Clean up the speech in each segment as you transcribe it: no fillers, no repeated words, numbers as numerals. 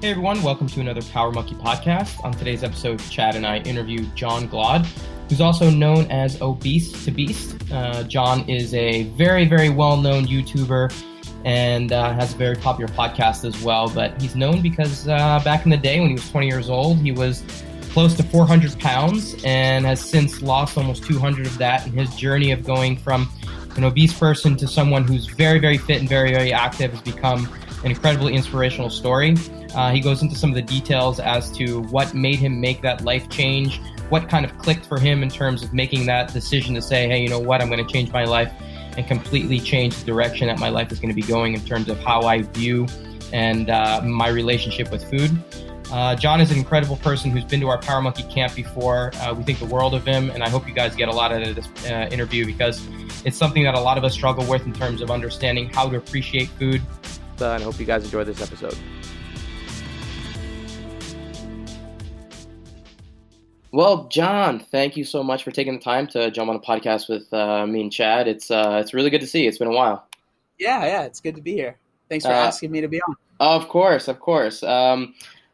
Hey everyone, welcome to another Power Monkey podcast. On today's episode, Chad and I interview John Claude, who's also known as Obese to Beast. John is a very, very well-known YouTuber and has a very popular podcast as well. But he's known because back in the day when he was 20 years old, he was close to 400 pounds and has since lost almost 200 of that. And his journey of going from an obese person to someone who's very, very fit and very, very active has become an incredibly inspirational story. He goes into some of the details as to what made him make that life change, what kind of clicked for him in terms of making that decision to say, hey, you know what, I'm going to change my life and completely change the direction that my life is going to be going in terms of how I view and my relationship with food. John is an incredible person who's been to our Power Monkey camp before. We think the world of him, and I hope you guys get a lot out of this interview because it's something that a lot of us struggle with in terms of understanding how to appreciate food. And I hope you guys enjoy this episode. Well, John, thank you so much for taking the time to jump on a podcast with me and Chad. It's really good to see you. It's been a while. Yeah, it's good to be here. Thanks for asking me to be on. Of course. I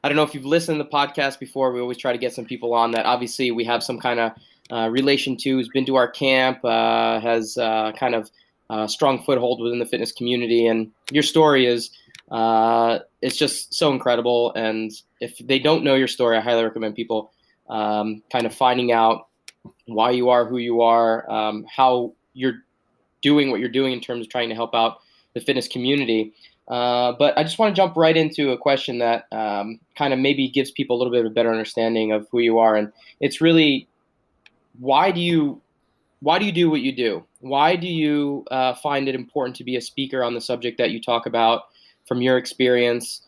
don't know if you've listened to the podcast before. We always try to get some people on that obviously we have some kind of relation to, who's been to our camp, has kind of strong foothold within the fitness community. And your story is it's just so incredible. And if they don't know your story, I highly recommend people kind of finding out why you are who you are, how you're doing what you're doing in terms of trying to help out the fitness community. But I just want to jump right into a question that kind of maybe gives people a little bit of a better understanding of who you are. And it's really, why do you do what you do? Why do you find it important to be a speaker on the subject that you talk about from your experience?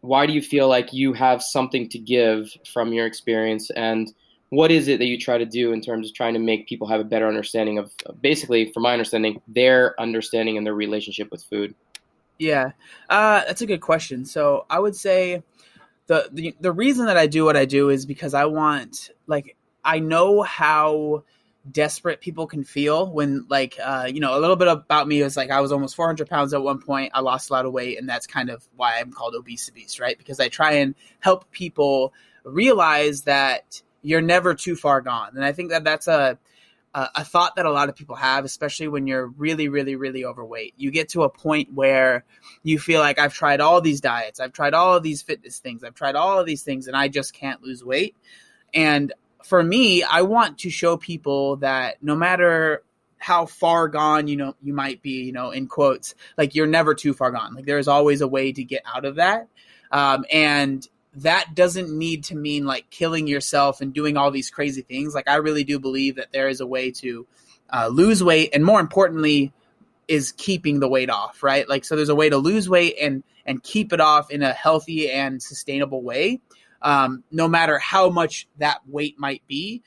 Why do you feel like you have something to give from your experience? And what is it that you try to do in terms of trying to make people have a better understanding of, basically, from my understanding, their understanding and their relationship with food? Yeah, that's a good question. So I would say the reason that I do what I do is because I know how desperate people can feel when a little bit about me is I was almost 400 pounds at one point. I lost a lot of weight, and that's kind of why I'm called Obese to Beast, right? Because I try and help people realize that you're never too far gone. And I think that that's a thought that a lot of people have, especially when you're really, really, really overweight. You get to a point where you feel like, I've tried all these diets, I've tried all of these fitness things, I've tried all of these things, and I just can't lose weight. And for me, I want to show people that no matter how far gone, you might be, in quotes, you're never too far gone. There's always a way to get out of that. And that doesn't need to mean killing yourself and doing all these crazy things. I really do believe that there is a way to lose weight, and more importantly is keeping the weight off, right? So there's a way to lose weight and keep it off in a healthy and sustainable way. No matter how much that weight might be,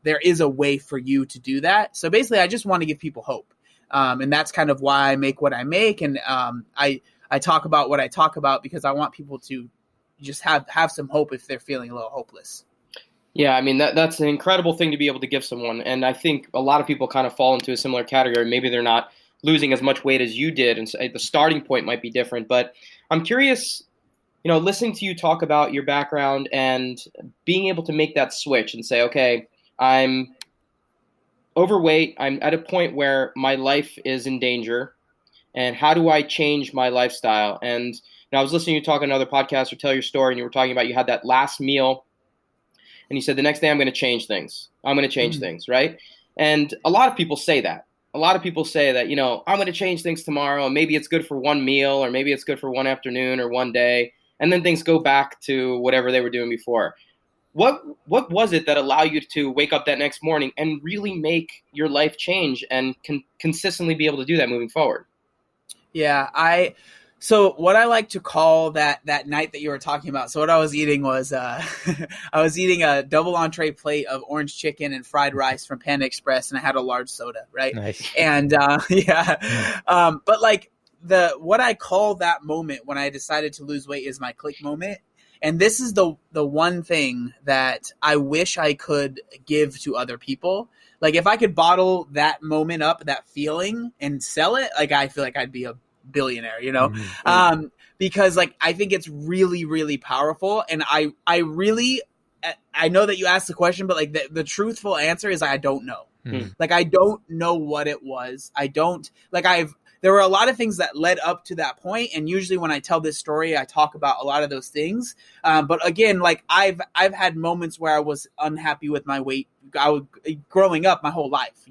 there is a way for you to do that. So basically, I just want to give people hope. And that's kind of why I make what I make. And I talk about what I talk about because I want people to just have some hope if they're feeling a little hopeless. Yeah, I mean, that's an incredible thing to be able to give someone. And I think a lot of people kind of fall into a similar category. Maybe they're not losing as much weight as you did, and so the starting point might be different. But I'm curious, listening to you talk about your background and being able to make that switch and say, okay, I'm overweight. I'm at a point where my life is in danger. And how do I change my lifestyle? And I was listening to you talk on another podcast or tell your story, and you were talking about you had that last meal, and you said the next day I'm going to change things. I'm going to change things, right? And a lot of people say that. A lot of people say that, I'm going to change things tomorrow, and maybe it's good for one meal, or maybe it's good for one afternoon or one day. And then things go back to whatever they were doing before. What was it that allowed you to wake up that next morning and really make your life change and consistently be able to do that moving forward? Yeah, so what I like to call that night that you were talking about, so what I was eating was I was eating a double entree plate of orange chicken and fried rice from Panda Express, and I had a large soda, right? Nice. And but what I call that moment when I decided to lose weight is my click moment. And this is the one thing that I wish I could give to other people. If I could bottle that moment up, that feeling, and sell it, I feel like I'd be a billionaire, Mm-hmm. because like, I think it's really, really powerful. And I know that you asked the question, but like the truthful answer is I don't know. Mm-hmm. Like, I don't know what it was. There were a lot of things that led up to that point, and usually when I tell this story, I talk about a lot of those things. But again, like I've had moments where I was unhappy with my weight. Growing up my whole life,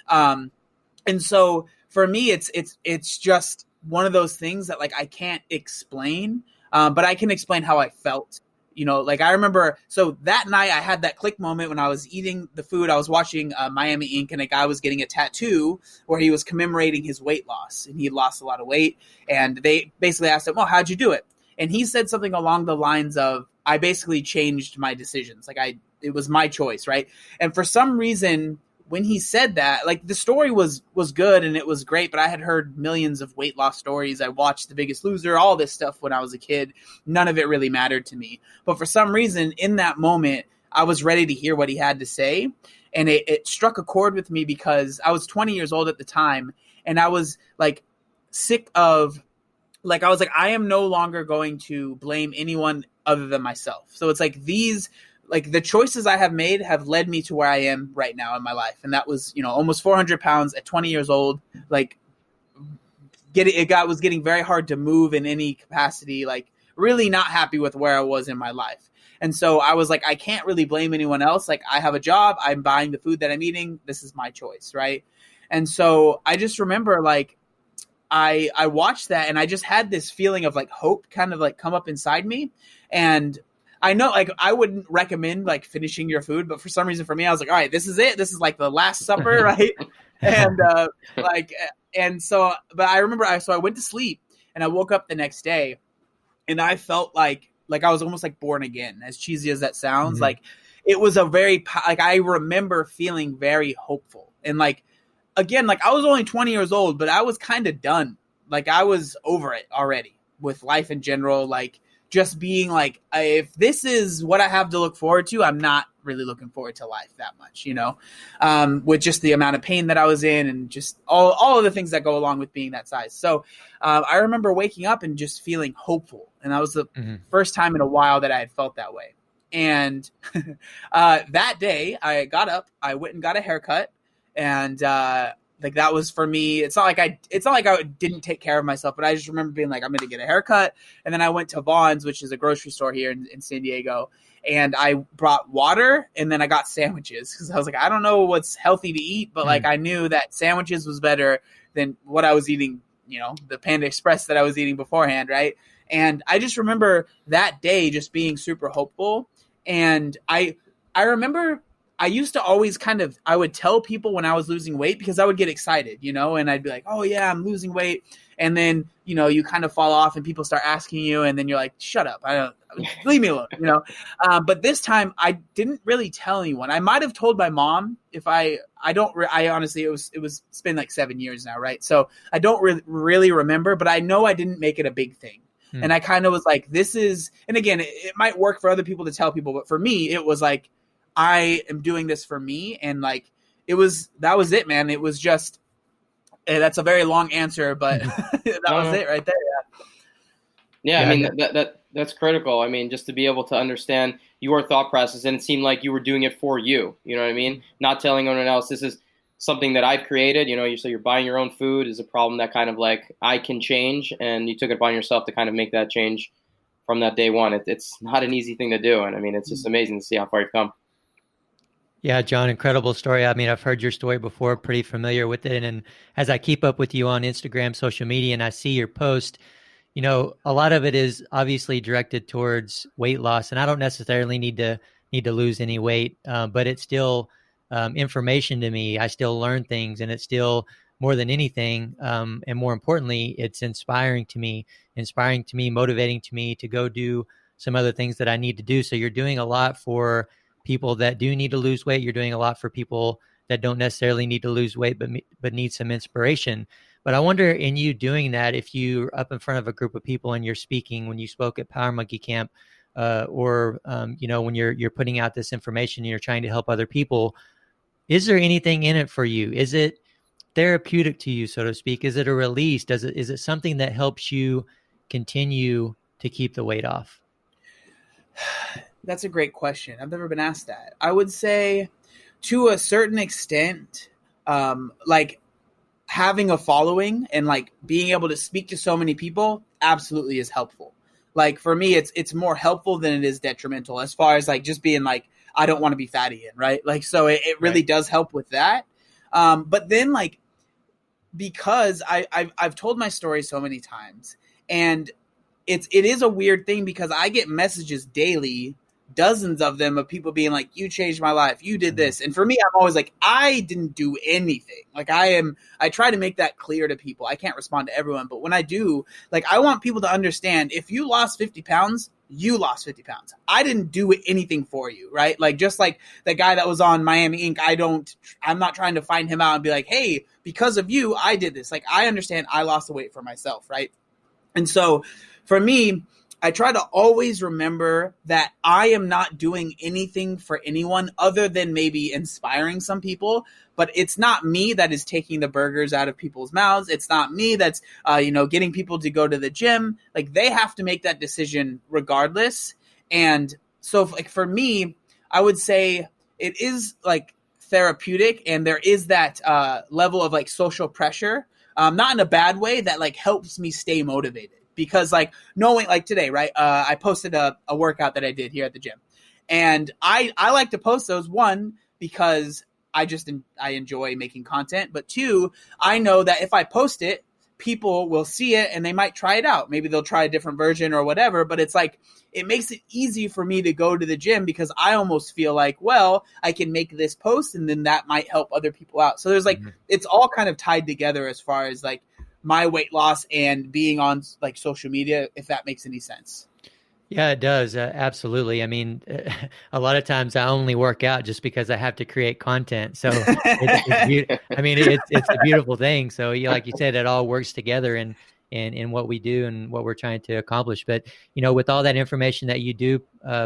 and so for me, it's just one of those things that like I can't explain, but I can explain how I felt. Like I remember, so that night I had that click moment when I was eating the food. I was watching Miami Ink, and a guy was getting a tattoo where he was commemorating his weight loss, and he had lost a lot of weight. And they basically asked him, well, how'd you do it? And he said something along the lines of, I basically changed my decisions. Like it was my choice, right? And for some reason, when he said that, like the story was good and it was great, but I had heard millions of weight loss stories. I watched The Biggest Loser, all this stuff when I was a kid. None of it really mattered to me. But for some reason, in that moment, I was ready to hear what he had to say. And it struck a chord with me because I was 20 years old at the time. And I was like sick of, like, I was like, I am no longer going to blame anyone other than myself. So it's like the choices I have made have led me to where I am right now in my life. And that was, almost 400 pounds at 20 years old. Like was getting very hard to move in any capacity, like really not happy with where I was in my life. And so I was like, I can't really blame anyone else. Like I have a job, I'm buying the food that I'm eating. This is my choice. Right. And so I just remember like, I watched that and I just had this feeling of like hope kind of like come up inside me. And I know, like, I wouldn't recommend like finishing your food, but for some reason for me, I was like, all right, this is it. This is like the Last Supper, right? And but I remember, I went to sleep and I woke up the next day, and I felt like I was almost like born again. As cheesy as that sounds, Mm-hmm. like it was I remember feeling very hopeful, and like again, like I was only 20 years old, but I was kind of done. Like I was over it already with life in general, like. Just being like, if this is what I have to look forward to, I'm not really looking forward to life that much, with just the amount of pain that I was in and just all of the things that go along with being that size. So I remember waking up and just feeling hopeful. And that was the first time in a while that I had felt that way. And that day I got up, I went and got a haircut, and like that was for me. It's not like I didn't take care of myself, but I just remember being like, I'm going to get a haircut. And then I went to Vaughn's, which is a grocery store here in San Diego. And I brought water, and then I got sandwiches because I was like, I don't know what's healthy to eat, but like I knew that sandwiches was better than what I was eating, the Panda Express that I was eating beforehand. Right. And I just remember that day just being super hopeful. And I remember I used to always I would tell people when I was losing weight because I would get excited, and I'd be like, oh yeah, I'm losing weight. And then, you kind of fall off and people start asking you, and then you're like, shut up. Leave me alone, But this time I didn't really tell anyone. I might've told my mom I honestly, it's been like 7 years now. Right. So I don't really remember, but I know I didn't make it a big thing. And I kind of was like, and again, it might work for other people to tell people, but for me, it was like, I am doing this for me. And like, that was it, man. It was just, that's a very long answer, but that was it right there. Yeah. I mean, that's critical. I mean, just to be able to understand your thought process, and it seemed like you were doing it for you. You know what I mean? Not telling anyone else, this is something that I've created. So you're buying your own food is a problem that kind of like I can change, and you took it upon yourself to kind of make that change from that day one. It's not an easy thing to do. And I mean, it's just amazing to see how far you've come. Yeah, John, incredible story. I mean, I've heard your story before, pretty familiar with it. And as I keep up with you on Instagram, social media, and I see your post, a lot of it is obviously directed towards weight loss. And I don't necessarily need to lose any weight, but it's still information to me. I still learn things, and it's still more than anything. And more importantly, it's inspiring to me, motivating to me to go do some other things that I need to do. So you're doing a lot for people that do need to lose weight. You're doing a lot for people that don't necessarily need to lose weight, but need some inspiration. But I wonder, in you doing that, if you're up in front of a group of people and you're speaking, when you spoke at Power Monkey Camp, or when you're putting out this information and you're trying to help other people, is there anything in it for you? Is it therapeutic to you, so to speak? Is it a release? Is it something that helps you continue to keep the weight off? That's a great question. I've never been asked that. I would say to a certain extent, like having a following and like being able to speak to so many people absolutely is helpful. Like for me, it's more helpful than it is detrimental as far as like just being like, I don't want to be fatty again, right? Like, so it really does help with that. But then like, because I've told my story so many times, and it is a weird thing because I get messages daily, dozens of them, of people being like, you changed my life, you did this. And for me, I'm always like, I didn't do anything. Like I try to make that clear to people. I can't respond to everyone, but when I do, like, I want people to understand, if you lost 50 pounds, you lost 50 pounds. I didn't do anything for you, right? Like, just like the guy that was on Miami Inc., I'm not trying to find him out and be like, hey, because of you, I did this. Like, I understand I lost the weight for myself, right? And so for me, I try to always remember that I am not doing anything for anyone other than maybe inspiring some people. But it's not me that is taking the burgers out of people's mouths. It's not me that's, getting people to go to the gym. Like, they have to make that decision regardless. And so like for me, I would say it is like therapeutic, and there is that level of like social pressure, not in a bad way, that like helps me stay motivated. Because like knowing, like today, right? I posted a workout that I did here at the gym, and I like to post those, one, because I enjoy making content, but two, I know that if I post it, people will see it and they might try it out. Maybe they'll try a different version or whatever, but it's like, it makes it easy for me to go to the gym because I almost feel like, well, I can make this post and then that might help other people out. So there's like, it's all kind of tied together as far as like my weight loss and being on like social media, if that makes any sense. Yeah, it does. Absolutely. I mean, a lot of times I only work out just because I have to create content. So it's a beautiful thing. So like you said, it all works together in what we do and what we're trying to accomplish. But, with all that information that you do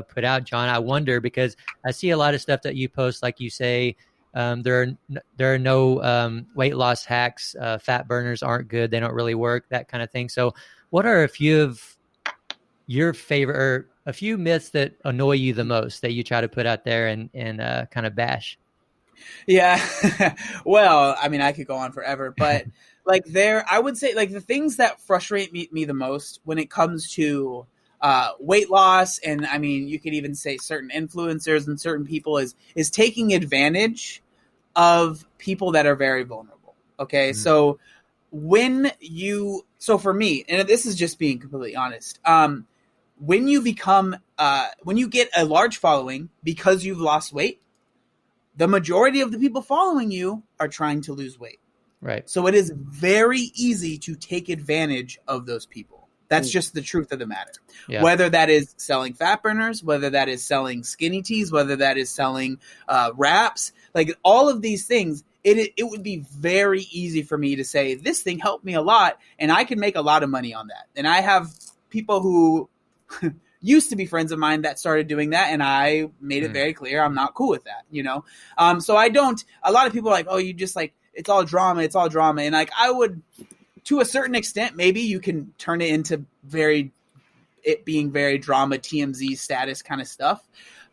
put out, John, I wonder, because I see a lot of stuff that you post, like you say, there are no weight loss hacks. Fat burners aren't good. They don't really work, that kind of thing. So what are a few of your favorite, or a few myths that annoy you the most that you try to put out there and kind of bash? Yeah. Well, I mean, I could go on forever, but like I would say like the things that frustrate me the most when it comes to weight loss, and I mean, you could even say certain influencers and certain people is taking advantage of people that are very vulnerable. Okay. So so for me, and this is just being completely honest, when you get a large following because you've lost weight, the majority of the people following you are trying to lose weight. Right. So it is very easy to take advantage of those people. That's just the truth of the matter. Yeah. Whether that is selling fat burners, whether that is selling skinny teas, whether that is selling wraps, like all of these things, it would be very easy for me to say, this thing helped me a lot and I can make a lot of money on that. And I have people who used to be friends of mine that started doing that, and I made it very clear I'm not cool with that, So a lot of people are like, oh, you just like, it's all drama. And like, I would, to a certain extent, maybe you can turn it into it being very drama, TMZ status kind of stuff.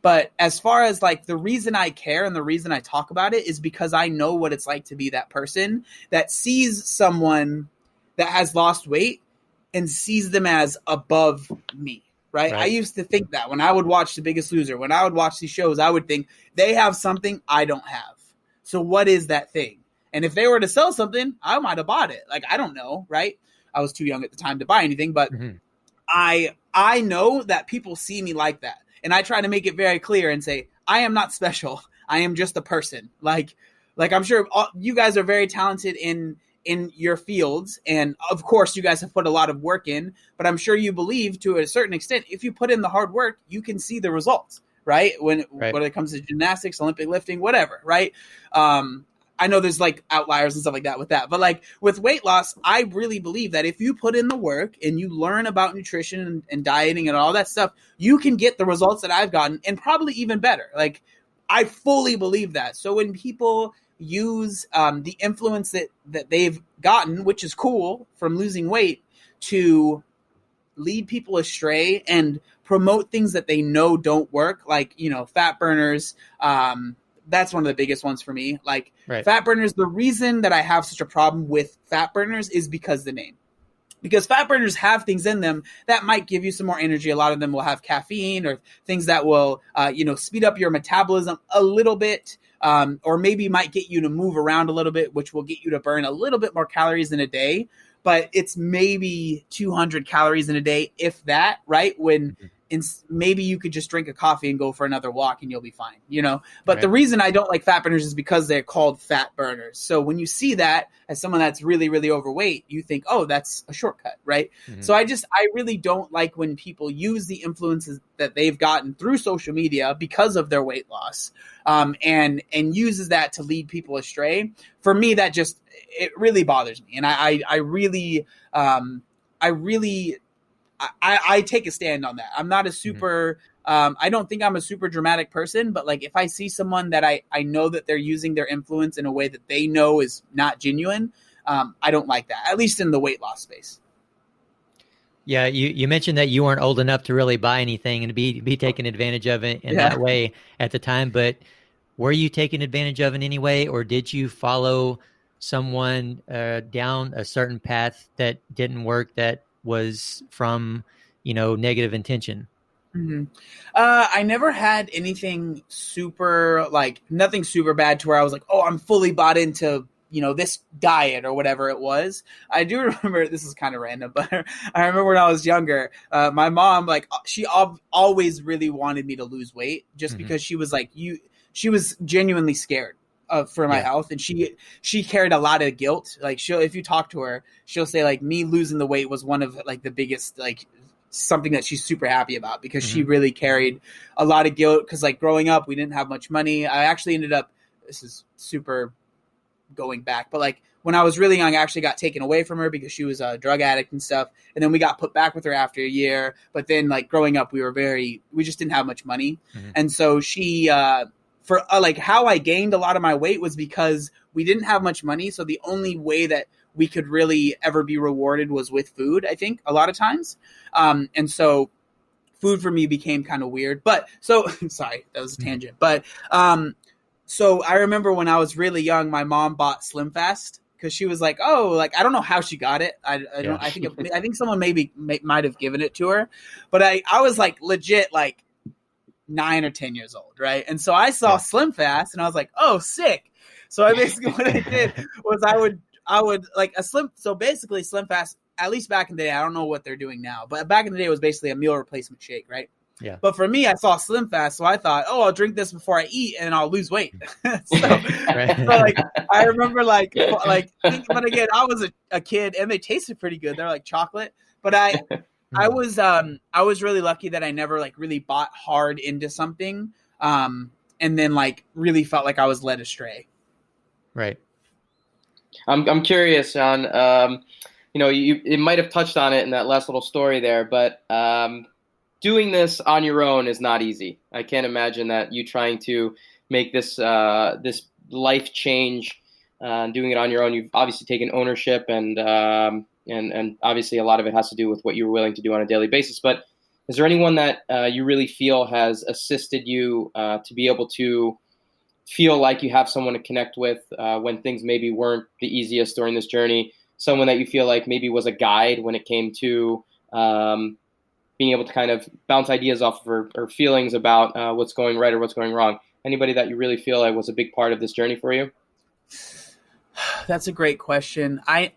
But as far as like the reason I care and the reason I talk about it is because I know what it's like to be that person that sees someone that has lost weight and sees them as above me. Right? I used to think that when I would watch The Biggest Loser, when I would watch these shows, I would think they have something I don't have. So what is that thing? And if they were to sell something, I might have bought it. Like, I don't know, right? I was too young at the time to buy anything, but I know that people see me like that. And I try to make it very clear and say, I am not special. I am just a person. Like I'm sure you guys are very talented in your fields. And of course, you guys have put a lot of work in, but I'm sure you believe to a certain extent, if you put in the hard work, you can see the results, right? When it comes to gymnastics, Olympic lifting, whatever, right? I know there's like outliers and stuff like that with that, but like with weight loss, I really believe that if you put in the work and you learn about nutrition and dieting and all that stuff, you can get the results that I've gotten and probably even better. Like, I fully believe that. So when people use the influence that they've gotten, which is cool, from losing weight to lead people astray and promote things that they know don't work, like, fat burners. That's one of the biggest ones for me. Like, Right. Fat burners, the reason that I have such a problem with fat burners is because the name. Because fat burners have things in them that might give you some more energy. A lot of them will have caffeine or things that will, speed up your metabolism a little bit, or maybe might get you to move around a little bit, which will get you to burn a little bit more calories in a day. But it's maybe 200 calories in a day, if that, right? When maybe you could just drink a coffee and go for another walk and you'll be fine, But Right. the reason I don't like fat burners is because they're called fat burners. So when you see that as someone that's really, really overweight, you think, oh, that's a shortcut, right? Mhm. So I really don't like when people use the influences that they've gotten through social media because of their weight loss, and uses that to lead people astray. For me, it really bothers me. And I take a stand on that. I'm not a super, I don't think I'm a super dramatic person, but like if I see someone that I know that they're using their influence in a way that they know is not genuine, I don't like that, at least in the weight loss space. Yeah, you mentioned that you weren't old enough to really buy anything and be taken advantage of it in that way at the time, but were you taken advantage of in any way, or did you follow someone down a certain path that didn't work, that was from, negative intention? Mm-hmm. I never had anything super, nothing super bad to where I was like, oh, I'm fully bought into, this diet or whatever it was. I do remember, this is kind of random, but I remember when I was younger, my mom, she always really wanted me to lose weight just because she was she was genuinely scared for my health, and she carried a lot of guilt. If you talk to her, she'll say me losing the weight was one of the biggest something that she's super happy about, because she really carried a lot of guilt. Because growing up, we didn't have much money. I actually ended up, this is super going back, but when I was really young, I actually got taken away from her because she was a drug addict and stuff, and then we got put back with her after a year. But then growing up, we just didn't have much money, and so she for how I gained a lot of my weight was because we didn't have much money. So the only way that we could really ever be rewarded was with food, I think, a lot of times. And so food for me became kind of weird. But so, sorry, that was a tangent. But so I remember when I was really young, my mom bought Slim Fast because she was like, oh, I don't know how she got it. I think someone might have given it to her. But I was legit 9 or 10 years old, right? And so I saw Slim Fast and I was like, oh, sick. So I basically what I did was I would so basically Slim Fast, at least back in the day, I don't know what they're doing now, but back in the day it was basically a meal replacement shake, right? Yeah. But for me, I saw Slim Fast, so I thought, oh, I'll drink this before I eat and I'll lose weight. I remember but again, I was a kid and they tasted pretty good. They're like chocolate, but I was really lucky that I never really bought hard into something, and then really felt like I was led astray. Right. I'm curious, John. You might have touched on it in that last little story there, but doing this on your own is not easy. I can't imagine that you trying to make this this life change, doing it on your own. You've obviously taken ownership, and obviously a lot of it has to do with what you were willing to do on a daily basis. But is there anyone that you really feel has assisted you to be able to feel like you have someone to connect with when things maybe weren't the easiest during this journey? Someone that you feel like maybe was a guide when it came to being able to kind of bounce ideas off of or feelings about what's going right or what's going wrong? Anybody that you really feel like was a big part of this journey for you? That's a great question. I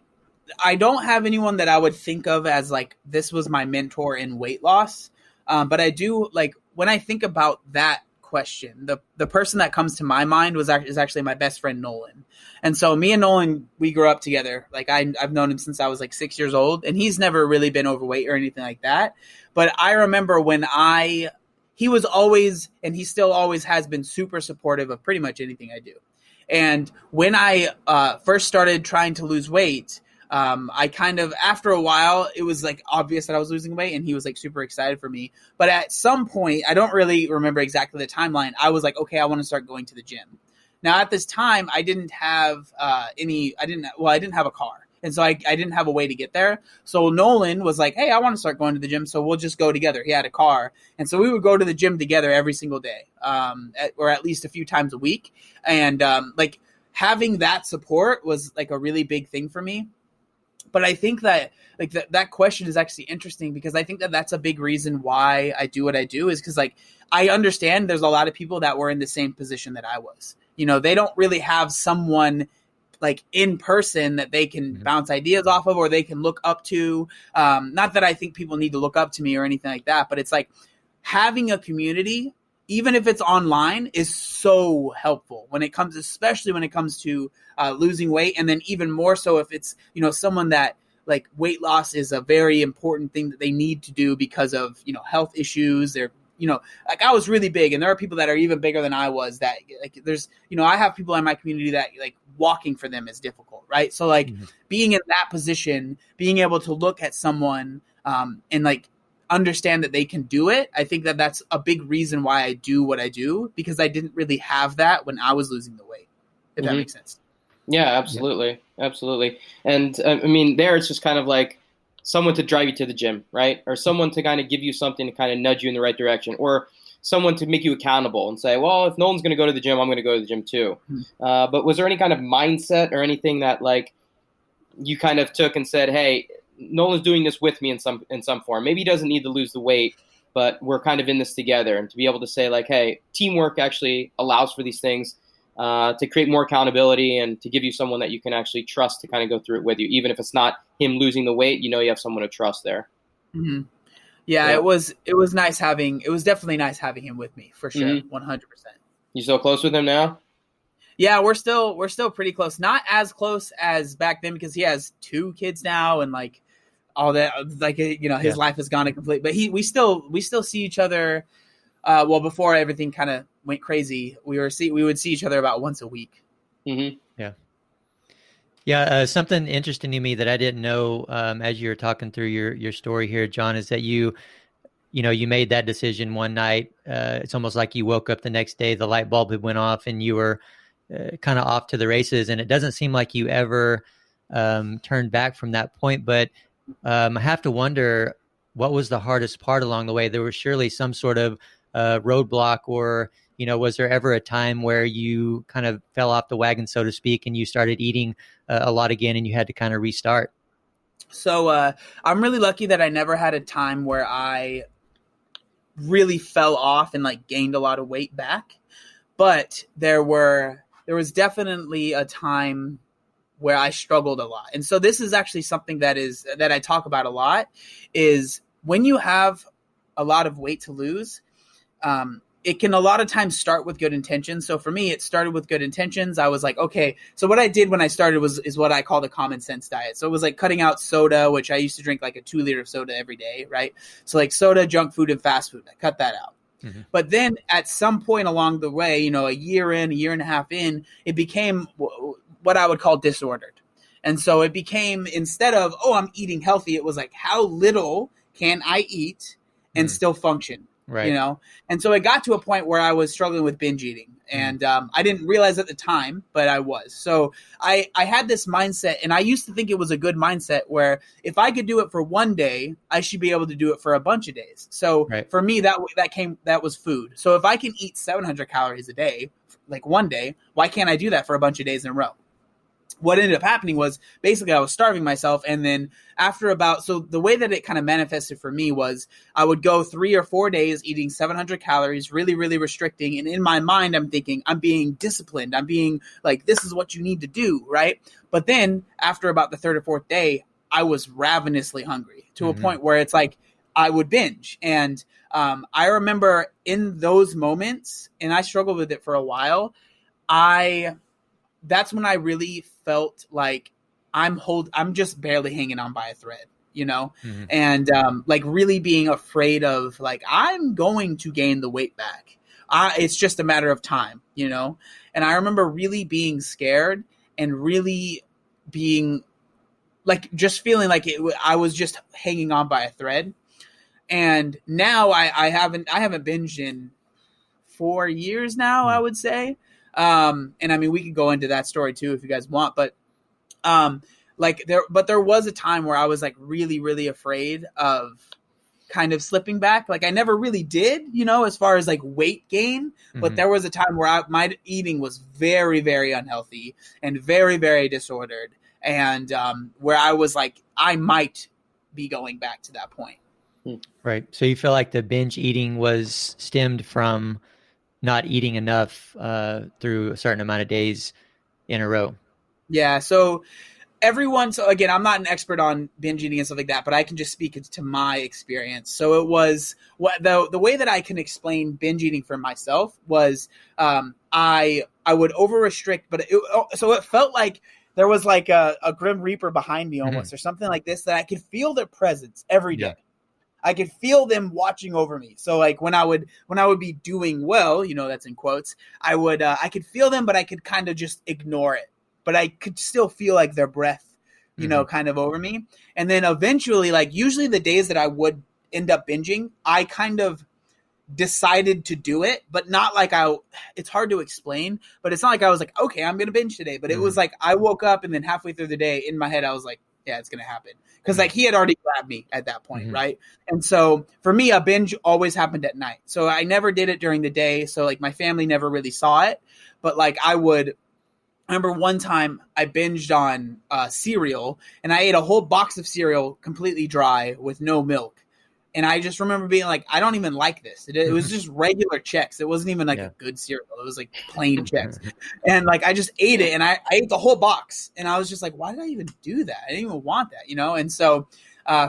don't have anyone that I would think of as this was my mentor in weight loss. But I do when I think about that question, the person that comes to my mind is actually my best friend, Nolan. And so me and Nolan, we grew up together. I've known him since I was 6 years old, and he's never really been overweight or anything like that. But I remember when he was always, and he still always has been, super supportive of pretty much anything I do. And when I first started trying to lose weight, I kind of, after a while, it was obvious that I was losing weight, and he was super excited for me. But at some point, I don't really remember exactly the timeline, I was okay, I want to start going to the gym. Now at this time, I didn't have I didn't have a car. And so I didn't have a way to get there. So Nolan was like, hey, I want to start going to the gym. So we'll just go together. He had a car. And so we would go to the gym together every single day, or at least a few times a week. And like having that support was like a really big thing for me. But I think that like that question is actually interesting, because I think that that's a big reason why I do what I do, is because like I understand there's a lot of people that were in the same position that I was. You know, they don't really have someone like in person that they can bounce ideas off of, or they can look up to. Not that I think people need to look up to me or anything like that, but it's like having a community, even if it's online, is so helpful when it comes, especially when it comes to losing weight. And then even more so if it's, you know, someone that like weight loss is a very important thing that they need to do because of, you know, health issues. They're, you know, like I was really big, and there are people that are even bigger than I was that like there's, you know, I have people in my community that like walking for them is difficult. Right. So like being in that position, being able to look at someone and like understand that they can do it. I think that that's a big reason why I do what I do, because I didn't really have that when I was losing the weight, if that makes sense. Yeah, absolutely. Absolutely. And I mean, there it's just kind of like someone to drive you to the gym, right? Or someone to kind of give you something to kind of nudge you in the right direction, or someone to make you accountable and say, well, if Nolan's going to go to the gym, I'm going to go to the gym too. But was there any kind of mindset or anything that like you kind of took and said, hey, Nolan's doing this with me in some form. Maybe he doesn't need to lose the weight, but we're kind of in this together. And to be able to say like, hey, teamwork actually allows for these things, to create more accountability and to give you someone that you can actually trust to kind of go through it with you. Even if it's not him losing the weight, you know, you have someone to trust there. Yeah, it was nice having, it was definitely nice having him with me for sure. 100%. You still close with him now? Yeah, we're still pretty close. Not as close as back then, because he has 2 kids now and like all that, like, you know, his life has gone to complete, but we still see each other. Well, before everything kind of went crazy, we would see each other about once a week. Yeah. Something interesting to me that I didn't know, as you were talking through your story here, John, is that you made that decision one night. It's almost like you woke up the next day, the light bulb had went off, and you were kind of off to the races. And it doesn't seem like you ever turned back from that point. But I have to wonder, what was the hardest part along the way? There was surely some sort of roadblock, or, you know, was there ever a time where you kind of fell off the wagon, so to speak, and you started eating a lot again and you had to kind of restart? So I'm really lucky that I never had a time where I really fell off and like gained a lot of weight back. But there was definitely a time where I struggled a lot. And so this is actually something that I talk about a lot, is when you have a lot of weight to lose, it can a lot of times start with good intentions. So for me, it started with good intentions. I was like, okay, so what I did when I started is what I call the common sense diet. So it was like cutting out soda, which I used to drink like a 2 liter of soda every day, right? So like soda, junk food, and fast food, I cut that out. But then at some point along the way, you know, a year and a half in, it became what I would call disordered. And so it became, instead of, oh, I'm eating healthy, it was like, how little can I eat and still function? Right. You know? And so it got to a point where I was struggling with binge eating, and I didn't realize at the time, but I was. So I had this mindset, and I used to think it was a good mindset, where if I could do it for one day, I should be able to do it for a bunch of days. So for me, that was food. So if I can eat 700 calories a day, like one day, why can't I do that for a bunch of days in a row? What ended up happening was basically I was starving myself. And then so the way that it kind of manifested for me was I would go 3 or 4 days eating 700 calories, really, really restricting. And in my mind, I'm thinking I'm being disciplined. I'm being like, this is what you need to do. Right. But then after about the 3rd or 4th day, I was ravenously hungry to a point where it's like I would binge. And I remember in those moments, and I struggled with it for a while, that's when I really felt like I'm just barely hanging on by a thread, you know? And like really being afraid of like, I'm going to gain the weight back. It's just a matter of time, you know? And I remember really being scared and really being like, just feeling like I was just hanging on by a thread. And now I haven't binged in 4 years now, I would say. And I mean, we could go into that story too if you guys want, but there was a time where I was like really, really afraid of kind of slipping back. Like I never really did, as far as like weight gain, but there was a time where my eating was very, very unhealthy and very, very disordered. And where I was like, I might be going back to that point. Right. So you feel like the binge eating was stemmed from not eating enough through a certain amount of days in a row. Yeah. So again, I'm not an expert on binge eating and stuff like that, but I can just speak to my experience. So it was the way that I can explain binge eating for myself was I would over restrict, but it felt like there was like a grim reaper behind me almost, or something like this, that I could feel their presence every day. Yeah. I could feel them watching over me. So like when I would be doing well, that's in quotes, I could feel them, but I could kind of just ignore it. But I could still feel like their breath, kind of over me. And then eventually, like usually the days that I would end up binging, I kind of decided to do it, but not like it's hard to explain, but it's not like I was like, okay, I'm going to binge today. But it was like, I woke up and then halfway through the day in my head, I was like, yeah, it's going to happen. Cause like he had already grabbed me at that point. Right. And so for me, a binge always happened at night. So I never did it during the day. So like my family never really saw it, but like I remember one time I binged on cereal, and I ate a whole box of cereal completely dry with no milk. And I just remember being like, I don't even like this. It was just regular Chex. It wasn't even like a good cereal. It was like plain Chex. And like, I just ate it, and I ate the whole box. And I was just like, why did I even do that? I didn't even want that, And so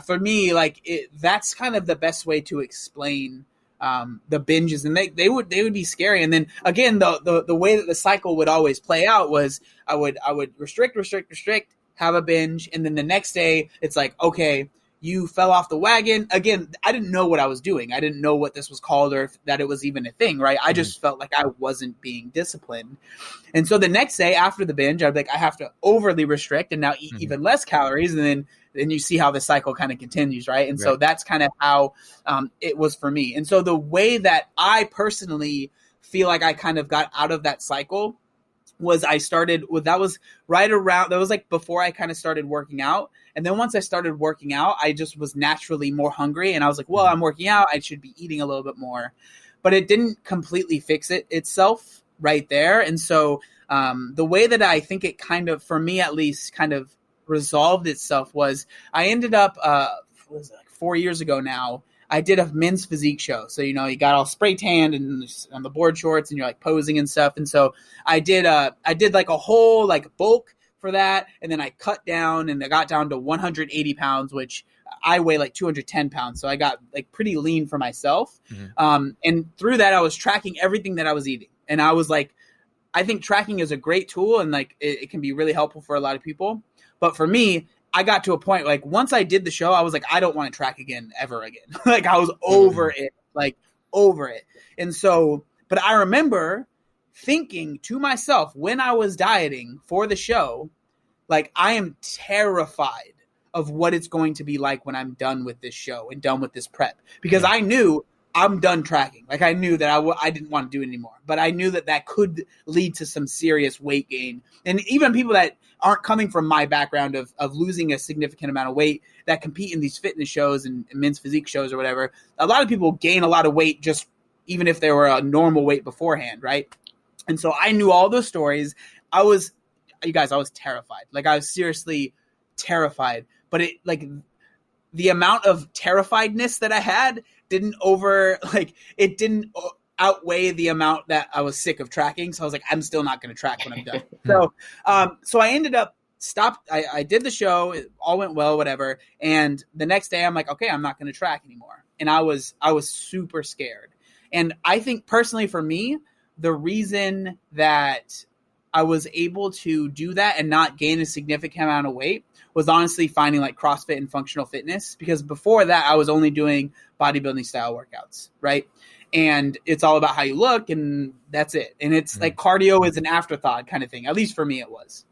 for me, like that's kind of the best way to explain the binges, and they would be scary. And then again, the way that the cycle would always play out was I would restrict, have a binge, and then the next day it's like, okay, you fell off the wagon again. I didn't know what I was doing. I didn't know what this was called or that it was even a thing, right? I just felt like I wasn't being disciplined. And so the next day after the binge, I'd be like, I have to overly restrict and now eat even less calories, and then you see how the cycle kind of continues, right? And so that's kind of how it was for me. And so the way that I personally feel like I kind of got out of that cycle was that was like before I kind of started working out. And then once I started working out, I just was naturally more hungry. And I was like, well, I'm working out, I should be eating a little bit more. But it didn't completely fix itself right there. And so the way that I think it kind of, for me at least, kind of resolved itself was I ended up, what was it, like 4 years ago now, I did a men's physique show. So, you got all spray tanned and on the board shorts and you're like posing and stuff. And so I did like a whole like bulk for that. And then I cut down and I got down to 180 pounds, which I weigh like 210 pounds. So I got like pretty lean for myself. And through that, I was tracking everything that I was eating. And I was like, I think tracking is a great tool, and like it can be really helpful for a lot of people. But for me, I got to a point, like once I did the show, I was like, I don't want to track again, ever again. Like I was over it. And so, but I remember thinking to myself when I was dieting for the show, like I am terrified of what it's going to be like when I'm done with this show and done with this prep, because I knew I'm done tracking. Like I knew that I didn't want to do it anymore, but I knew that could lead to some serious weight gain. And even people that aren't coming from my background of losing a significant amount of weight that compete in these fitness shows and men's physique shows or whatever, a lot of people gain a lot of weight just even if they were a normal weight beforehand, right? And so I knew all those stories. I was terrified. Like I was seriously terrified, but the amount of terrifiedness that I had didn't outweigh the amount that I was sick of tracking. So I was like, I'm still not going to track when I'm done. So I ended up stopped. I did the show. It all went well, whatever. And the next day I'm like, okay, I'm not going to track anymore. And I was super scared. And I think personally for me, the reason that I was able to do that and not gain a significant amount of weight was honestly finding like CrossFit and functional fitness, because before that I was only doing bodybuilding style workouts, right? And it's all about how you look and that's it. And it's like cardio is an afterthought kind of thing. At least for me it was.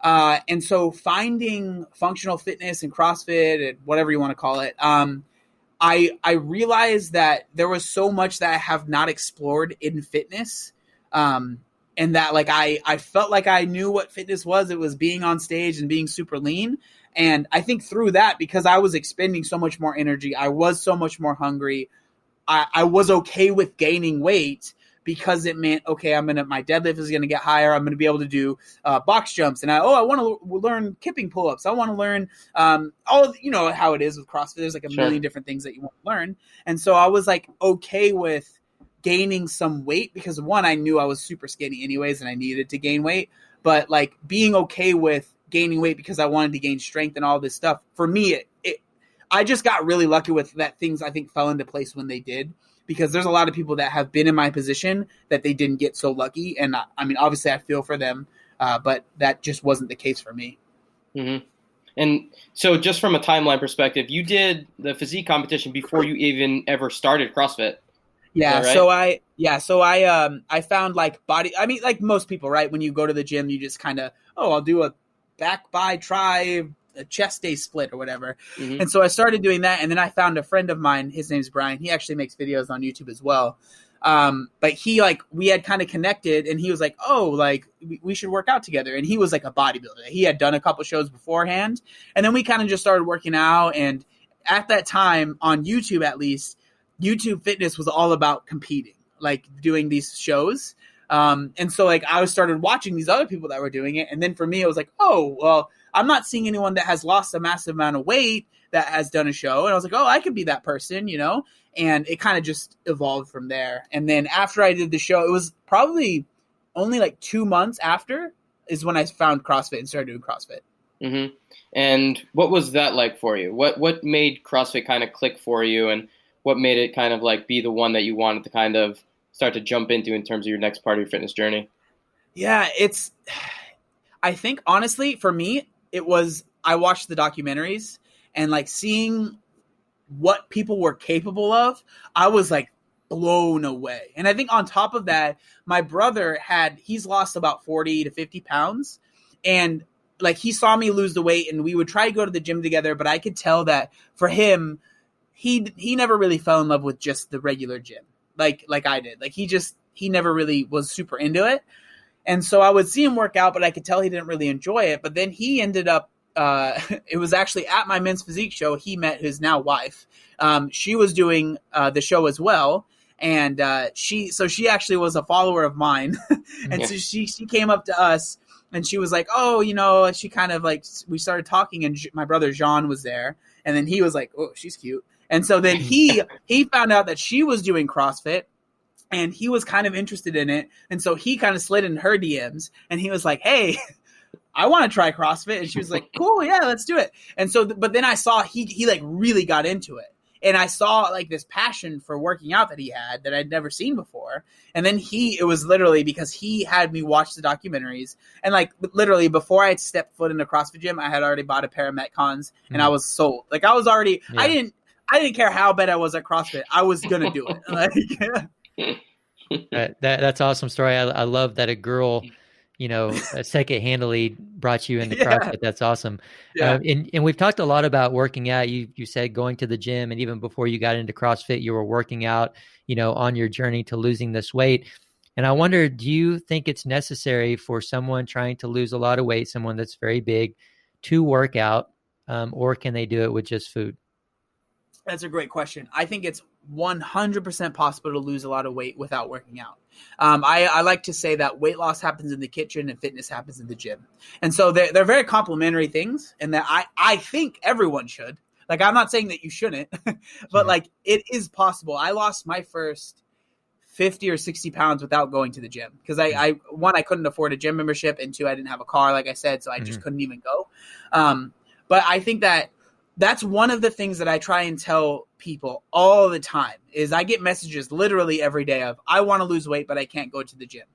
And so finding functional fitness and CrossFit and whatever you want to call it, I realized that there was so much that I have not explored in fitness. and that like I felt like I knew what fitness was. It was being on stage and being super lean. And I think through that, because I was expending so much more energy, I was so much more hungry. I was okay with gaining weight because it meant, okay, my deadlift is going to get higher. I'm going to be able to do box jumps. And I want to learn kipping pull-ups. I want to learn how it is with CrossFit. There's like a million different things that you want to learn. And so I was like okay with gaining some weight because one, I knew I was super skinny anyways and I needed to gain weight. But like being okay with gaining weight because I wanted to gain strength and all this stuff, for me, I just got really lucky with that. Things I think fell into place when they did, because there's a lot of people that have been in my position that they didn't get so lucky. And I mean, obviously I feel for them, but that just wasn't the case for me. Mm-hmm. And so just from a timeline perspective, you did the physique competition before you even ever started CrossFit. Yeah. Right? So I found like body, I mean, like most people, right? When you go to the gym, you just kind of, I'll do a back by try, a chest day split or whatever. Mm-hmm. And so I started doing that. And then I found a friend of mine, his name's Brian. He actually makes videos on YouTube as well. But we had kind of connected and he was like, we should work out together. And he was like a bodybuilder. He had done a couple shows beforehand. And then we kind of just started working out. And at that time on YouTube, at least, YouTube fitness was all about competing, like doing these shows. And so like I started watching these other people that were doing it. And then for me, it was like, I'm not seeing anyone that has lost a massive amount of weight that has done a show. And I was like, I could be that person, and it kind of just evolved from there. And then after I did the show, it was probably only like 2 months after is when I found CrossFit and started doing CrossFit. Mm-hmm. And what was that like for you? What made CrossFit kind of click for you, and what made it kind of like be the one that you wanted to kind of start to jump into in terms of your next part of your fitness journey? Yeah, I think honestly for me, I watched the documentaries and like seeing what people were capable of, I was like blown away. And I think on top of that, my brother he's lost about 40 to 50 pounds. And like he saw me lose the weight and we would try to go to the gym together, but I could tell that for him, he never really fell in love with just the regular gym like I did. Like he never really was super into it. And so I would see him work out, but I could tell he didn't really enjoy it. But then he ended up, it was actually at my men's physique show, he met his now wife. She was doing the show as well. And she actually was a follower of mine. And so she came up to us and she was like, she kind of like, we started talking and my brother Jean was there. And then he was like, oh, she's cute. And so then he found out that she was doing CrossFit. And he was kind of interested in it. And so he kind of slid in her DMs and he was like, hey, I want to try CrossFit. And she was like, cool, yeah, let's do it. And so, but then I saw he like really got into it. And I saw like this passion for working out that he had that I'd never seen before. And then it was literally because he had me watch the documentaries. And like literally before I had stepped foot in a CrossFit gym, I had already bought a pair of Metcons and I was sold. Like I was already, I didn't care how bad I was at CrossFit. I was going to do it. Like, That's awesome story. I love that a girl, second-handedly brought you into CrossFit. That's awesome. Yeah. And we've talked a lot about working out. You said going to the gym, and even before you got into CrossFit, you were working out, on your journey to losing this weight. And I wonder, do you think it's necessary for someone trying to lose a lot of weight, someone that's very big, to work out, or can they do it with just food? That's a great question. I think it's 100% possible to lose a lot of weight without working out. I like to say that weight loss happens in the kitchen and fitness happens in the gym. And so they're very complementary things, and that I think everyone should. Like, I'm not saying that you shouldn't, but like it is possible. I lost my first 50 or 60 pounds without going to the gym because I couldn't afford a gym membership, and two, I didn't have a car, like I said, so I just couldn't even go. But I think that's one of the things that I try and tell people all the time is I get messages literally every day of, I want to lose weight, but I can't go to the gym.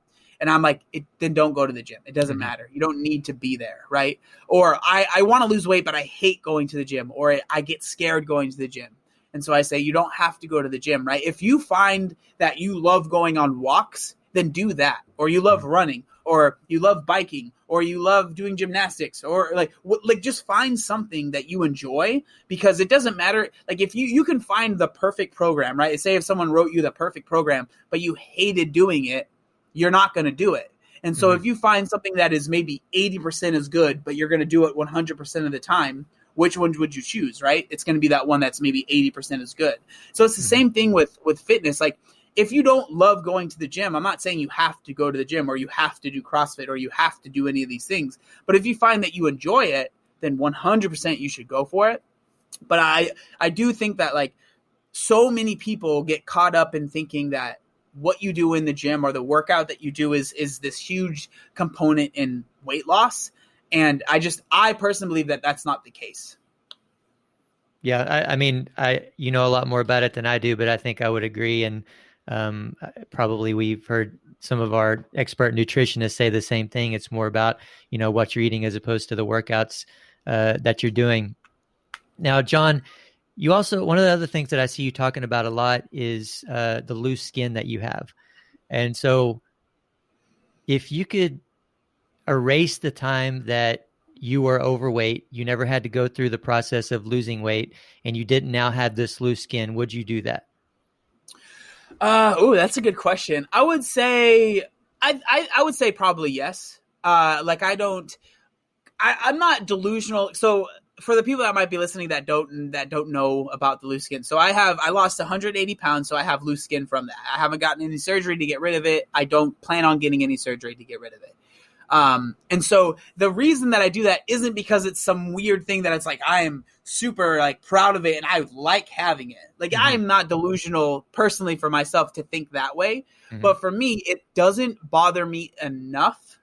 And I'm like, then don't go to the gym. It doesn't matter. You don't need to be there, right? Or I want to lose weight, but I hate going to the gym, or I get scared going to the gym. And so I say, you don't have to go to the gym, right? If you find that you love going on walks, then do that. Or you love running, or you love biking, or you love doing gymnastics, or like just find something that you enjoy, because it doesn't matter. Like if you can find the perfect program, right? Say if someone wrote you the perfect program, but you hated doing it, you're not going to do it. And so if you find something that is maybe 80% as good, but you're going to do it 100% of the time, which one would you choose, right? It's going to be that one that's maybe 80% as good. So it's the same thing with fitness. Like, if you don't love going to the gym, I'm not saying you have to go to the gym or you have to do CrossFit or you have to do any of these things. But if you find that you enjoy it, then 100% you should go for it. But I do think that, like, so many people get caught up in thinking that what you do in the gym or the workout that you do is this huge component in weight loss. And I personally believe that that's not the case. Yeah, I mean, you know a lot more about it than I do, but I think I would agree. And probably we've heard some of our expert nutritionists say the same thing. It's more about, you know, what you're eating as opposed to the workouts that you're doing. Now, John, you also, one of the other things that I see you talking about a lot is the loose skin that you have. And so if you could erase the time that you were overweight, you never had to go through the process of losing weight, and you didn't now have this loose skin, would you do that? That's a good question. I would say, I would say probably yes. Like, I'm not delusional. So for the people that might be listening that don't know about the loose skin. So I lost 180 pounds. So I have loose skin from that. I haven't gotten any surgery to get rid of it. I don't plan on getting any surgery to get rid of it. And so the reason that I do that isn't because it's some weird thing that it's like, I am super like proud of it and I like having it. Like, I'm not delusional personally for myself to think that way. But for me, it doesn't bother me enough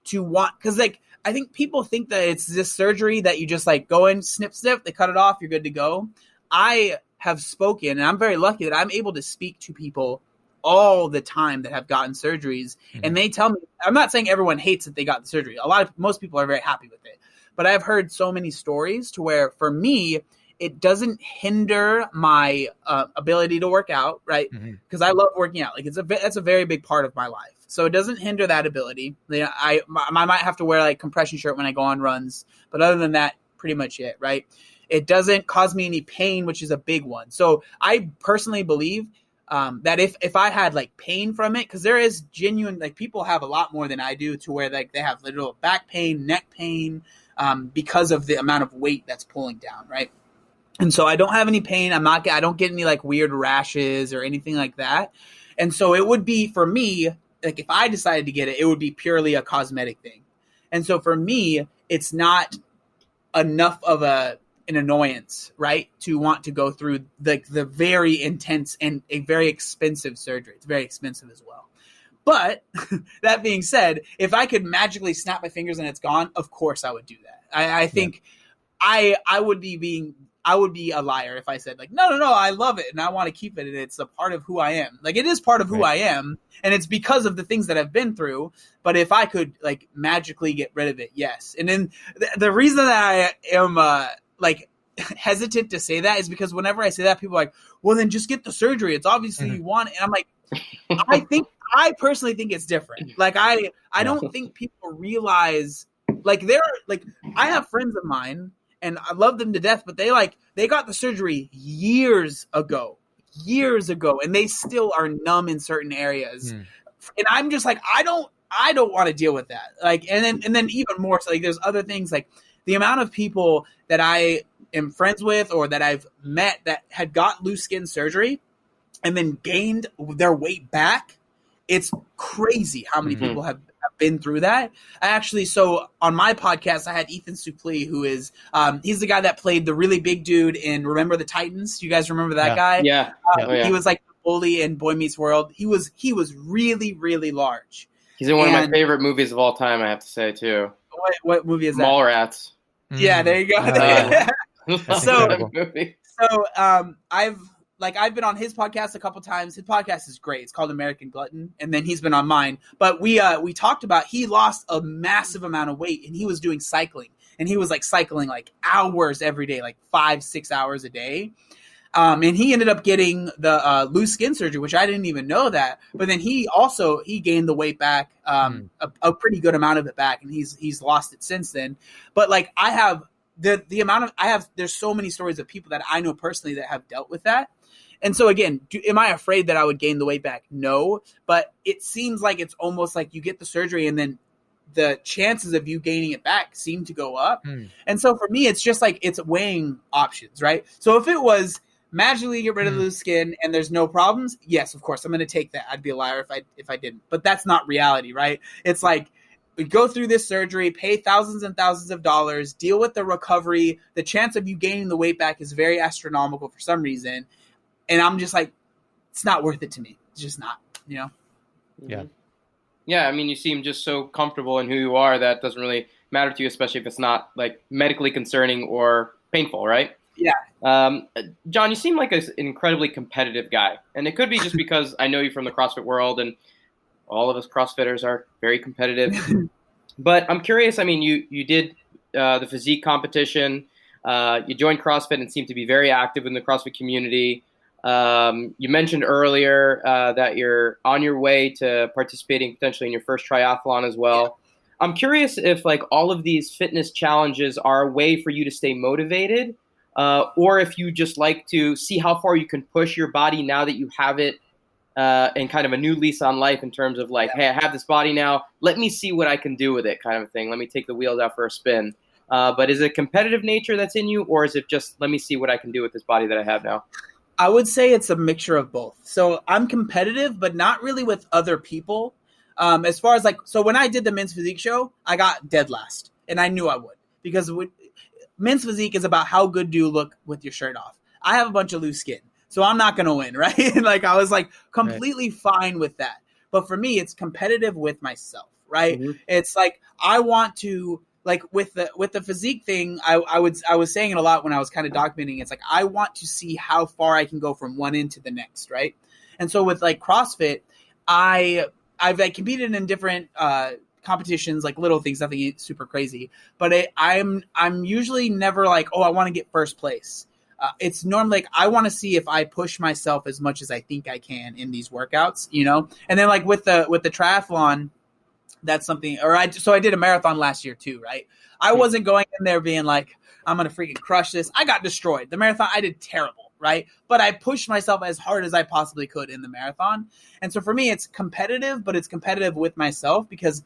to want, cause like, I think people think that it's this surgery that you just like go in, snip, they cut it off, you're good to go. I have spoken, and I'm very lucky that I'm able to speak to people all the time that have gotten surgeries, and they tell me, I'm not saying everyone hates that they got the surgery. Most people are very happy with it, but I've heard so many stories to where for me, it doesn't hinder my ability to work out, right? Because I love working out. Like, that's a very big part of my life. So it doesn't hinder that ability. I might have to wear like compression shirt when I go on runs, but other than that, pretty much it, right? It doesn't cause me any pain, which is a big one. So I personally believe that if I had like pain from it, because there is genuine, like, people have a lot more than I do to where like they have literal back pain, neck pain, because of the amount of weight that's pulling down, right? And so I don't have any pain. I don't get any like weird rashes or anything like that. And so it would be, for me, like, if I decided to get it, it would be purely a cosmetic thing. And so for me, it's not enough of an annoyance, right, to want to go through the very intense and a very expensive surgery. It's very expensive as well. But that being said, if I could magically snap my fingers and it's gone, of course I would do that. I think I would be a liar if I said like, no, I love it and I want to keep it and it's a part of who I am. Like, it is part of who I am, and it's because of the things that I've been through. But if I could like magically get rid of it, yes. And then the reason that I am like hesitant to say that is because whenever I say that, people are like, well, then just get the surgery. It's obviously you want it. And I'm like, I personally think it's different. Like, I don't think people realize, like, I have friends of mine and I love them to death, but they got the surgery years ago, and they still are numb in certain areas. And I'm just like, I don't want to deal with that. Like, and then even more, so like, there's other things, like the amount of people that I am friends with or that I've met that had got loose skin surgery and then gained their weight back. It's crazy how many people have been through that. So on my podcast, I had Ethan Suplee, who is, he's the guy that played the really big dude in Remember the Titans. You guys remember that guy? Yeah. He was like the bully in Boy Meets World. He was really, really large. He's in one of my favorite movies of all time, I have to say, too. What movie is that? Mallrats. Yeah, there you go. I've been on his podcast a couple times. His podcast is great. It's called American Glutton, and then he's been on mine. But we talked about, he lost a massive amount of weight, and he was doing cycling, and he was like cycling like hours every day, like 5-6 hours a day. And he ended up getting the loose skin surgery, which I didn't even know that. But then he gained the weight back, a pretty good amount of it back, and he's lost it since then. But like, I have there's so many stories of people that I know personally that have dealt with that. And so again, am I afraid that I would gain the weight back? No, but it seems like it's almost like you get the surgery and then the chances of you gaining it back seem to go up. And so for me, it's just like it's weighing options, right? So if it was magically get rid of the loose skin and there's no problems, yes, of course, I'm going to take that. I'd be a liar if I didn't. But that's not reality, right? It's like we go through this surgery, pay thousands and thousands of dollars, deal with the recovery. The chance of you gaining the weight back is very astronomical for some reason. And I'm just like, it's not worth it to me. It's just not, Yeah. Yeah, I mean, you seem just so comfortable in who you are that doesn't really matter to you, especially if it's not like medically concerning or painful, right? Yeah. John, you seem like an incredibly competitive guy, and it could be just because I know you from the CrossFit world, and all of us CrossFitters are very competitive. But I'm curious. I mean, you did the physique competition. You joined CrossFit and seemed to be very active in the CrossFit community. You mentioned earlier that you're on your way to participating potentially in your first triathlon as well. Yeah. I'm curious if like all of these fitness challenges are a way for you to stay motivated, or if you just like to see how far you can push your body now that you have it, and kind of a new lease on life in terms of like, hey, I have this body now. Let me see what I can do with it, kind of thing. Let me take the wheels out for a spin. But is it competitive nature that's in you, or is it just let me see what I can do with this body that I have now? I would say it's a mixture of both. So I'm competitive, but not really with other people. As far as like, so when I did the men's physique show, I got dead last, and I knew I would, because men's physique is about how good do you look with your shirt off. I have a bunch of loose skin, so I'm not going to win, right? Like I was like completely fine with that. But for me, it's competitive with myself, right? Mm-hmm. It's like I want to, like with the physique thing, I was saying it a lot when I was kind of documenting. It's like I want to see how far I can go from one end to the next, right? And so with like CrossFit, I've like competed in different competitions, like little things, nothing super crazy. But I'm usually never like, oh, I want to get first place. It's normally like I want to see if I push myself as much as I think I can in these workouts, you know. And then like with the triathlon. That's something, so I did a marathon last year too, right? I wasn't going in there being like, I'm going to freaking crush this. I got destroyed. The marathon, I did terrible, right? But I pushed myself as hard as I possibly could in the marathon. And so for me, it's competitive, but it's competitive with myself because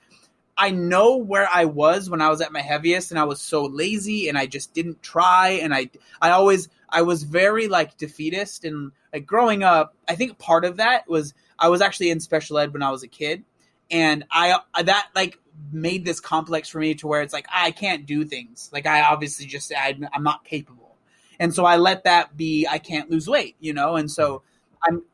I know where I was when I was at my heaviest and I was so lazy and I just didn't try. And I was very like defeatist, and like growing up, I think part of that was I was actually in special ed when I was a kid. And that like made this complex for me to where it's like, I can't do things. Like I obviously just said, I'm not capable. And so I let that be, I can't lose weight, you know? And so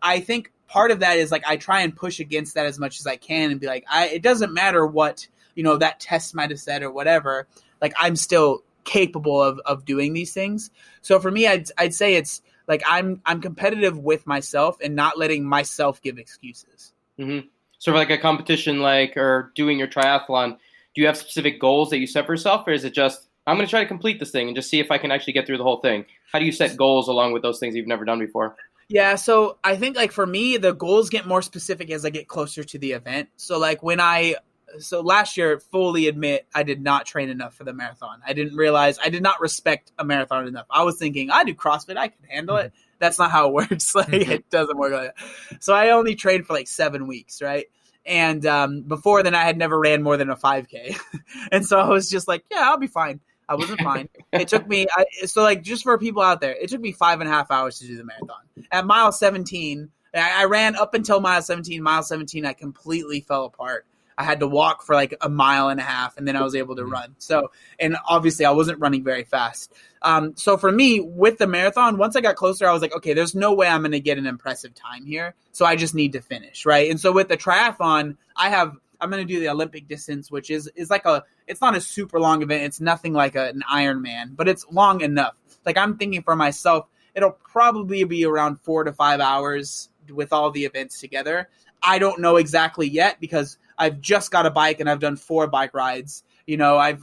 I think part of that is like, I try and push against that as much as I can and be like, it doesn't matter what, you know, that test might've said or whatever, like I'm still capable of doing these things. So for me, I'd say it's like, I'm competitive with myself and not letting myself give excuses. Mm-hmm. So for like a competition, like, or doing your triathlon, do you have specific goals that you set for yourself, or is it just, I'm going to try to complete this thing and just see if I can actually get through the whole thing? How do you set goals along with those things you've never done before? Yeah, so I think like for me, the goals get more specific as I get closer to the event. So like so last year, fully admit, I did not train enough for the marathon. I did not respect a marathon enough. I was thinking, I do CrossFit, I can handle it. That's not how it works. Like it doesn't work like that. So I only trained for like 7 weeks, right? And before then, I had never ran more than a 5K. And so I was just like, yeah, I'll be fine. I wasn't fine. It took me, so like just for people out there, it took me 5.5 hours to do the marathon. At mile 17, I ran up until mile 17. Mile 17, I completely fell apart. I had to walk for like 1.5 miles, and then I was able to run. So, and obviously I wasn't running very fast. So for me, with the marathon, once I got closer, I was like, okay, there's no way I'm going to get an impressive time here. So I just need to finish, right? And so with the triathlon, I'm going to do the Olympic distance, which is like it's not a super long event. It's nothing like an Ironman, but it's long enough. Like I'm thinking for myself, it'll probably be around 4 to 5 hours with all the events together. I don't know exactly yet because I've just got a bike and I've done 4 bike rides. You know, I've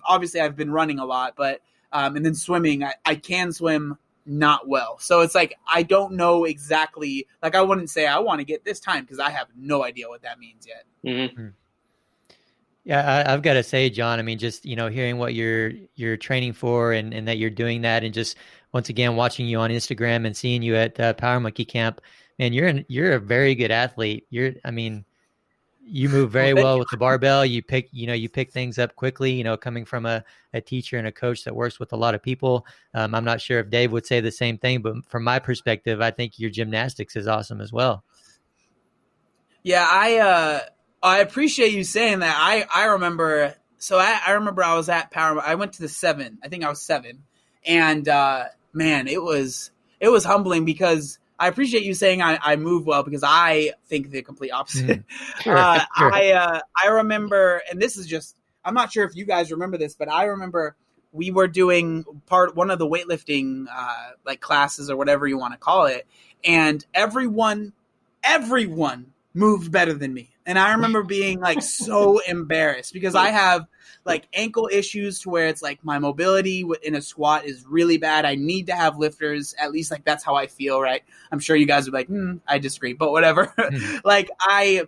been running a lot, but and then swimming, I can swim not well. So it's like, I don't know exactly, like I wouldn't say I want to get this time because I have no idea what that means yet. Mm-hmm. Yeah, I've got to say, John, I mean, just, you know, hearing what you're training for and that you're doing that and just once again, watching you on Instagram and seeing you at Power Monkey Camp, man, you're a very good athlete. You move very well with the barbell. You pick things up quickly, coming from a teacher and a coach that works with a lot of people. I'm not sure if Dave would say the same thing, but from my perspective, I think your gymnastics is awesome as well. Yeah, I appreciate you saying that. I remember, I remember I was at Power. I went to the 7. I think I was 7. And man, it was humbling because I appreciate you saying I move well, because I think the complete opposite. Sure. I remember, and this is just, I'm not sure if you guys remember this, but I remember we were doing one of the weightlifting like classes or whatever you want to call it, and everyone moved better than me. And I remember being like so embarrassed because I have like ankle issues to where it's like my mobility in a squat is really bad. I need to have lifters. At least like that's how I feel, right? I'm sure you guys would be like, I disagree, but whatever. Like I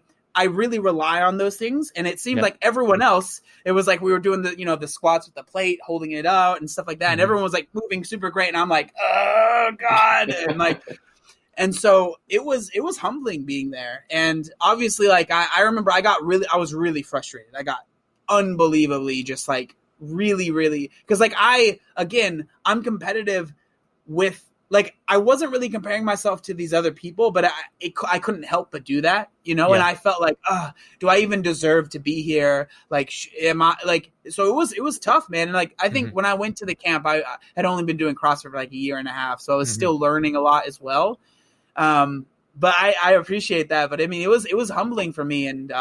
really rely on those things. And it seemed like everyone else, it was like we were doing the squats with the plate, holding it out and stuff like that. And everyone was like moving super great. And I'm like, oh God. And like, and so it was humbling being there. And obviously, like, I remember I was really frustrated. I got unbelievably just like really, really, because like I'm competitive with, like, I wasn't really comparing myself to these other people, but I couldn't help but do that, and I felt like, do I even deserve to be here? Like, am I like, so it was tough, man. And like, I think when I went to the camp, I had only been doing CrossFit for like a year and a half. So I was still learning a lot as well. But I appreciate that. But I mean, it was humbling for me. And,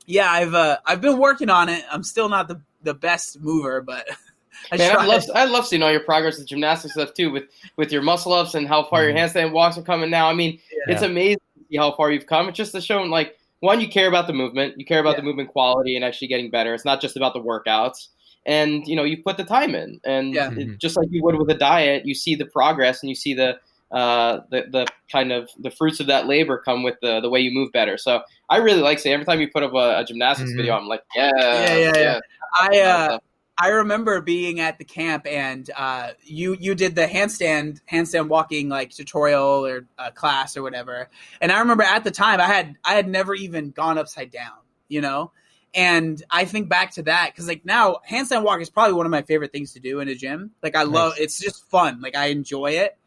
I've been working on it. I'm still not the best mover, but I love seeing all your progress with gymnastics stuff too, with your muscle ups and how far your handstand walks are coming now. I mean, it's amazing to see how far you've come. It's just to show, like, one, you care about the movement, you care about the movement quality and actually getting better. It's not just about the workouts. And, you put the time in, and just like you would with a diet, you see the progress and you see the kind of the fruits of that labor come with the way you move better. So I really like saying every time you put up a gymnastics video, I'm like, yeah. I remember being at the camp and you did the handstand walking like tutorial or class or whatever. And I remember at the time I had never even gone upside down, And I think back to that because like now handstand walk is probably one of my favorite things to do in a gym. Like I love, it's just fun. Like I enjoy it.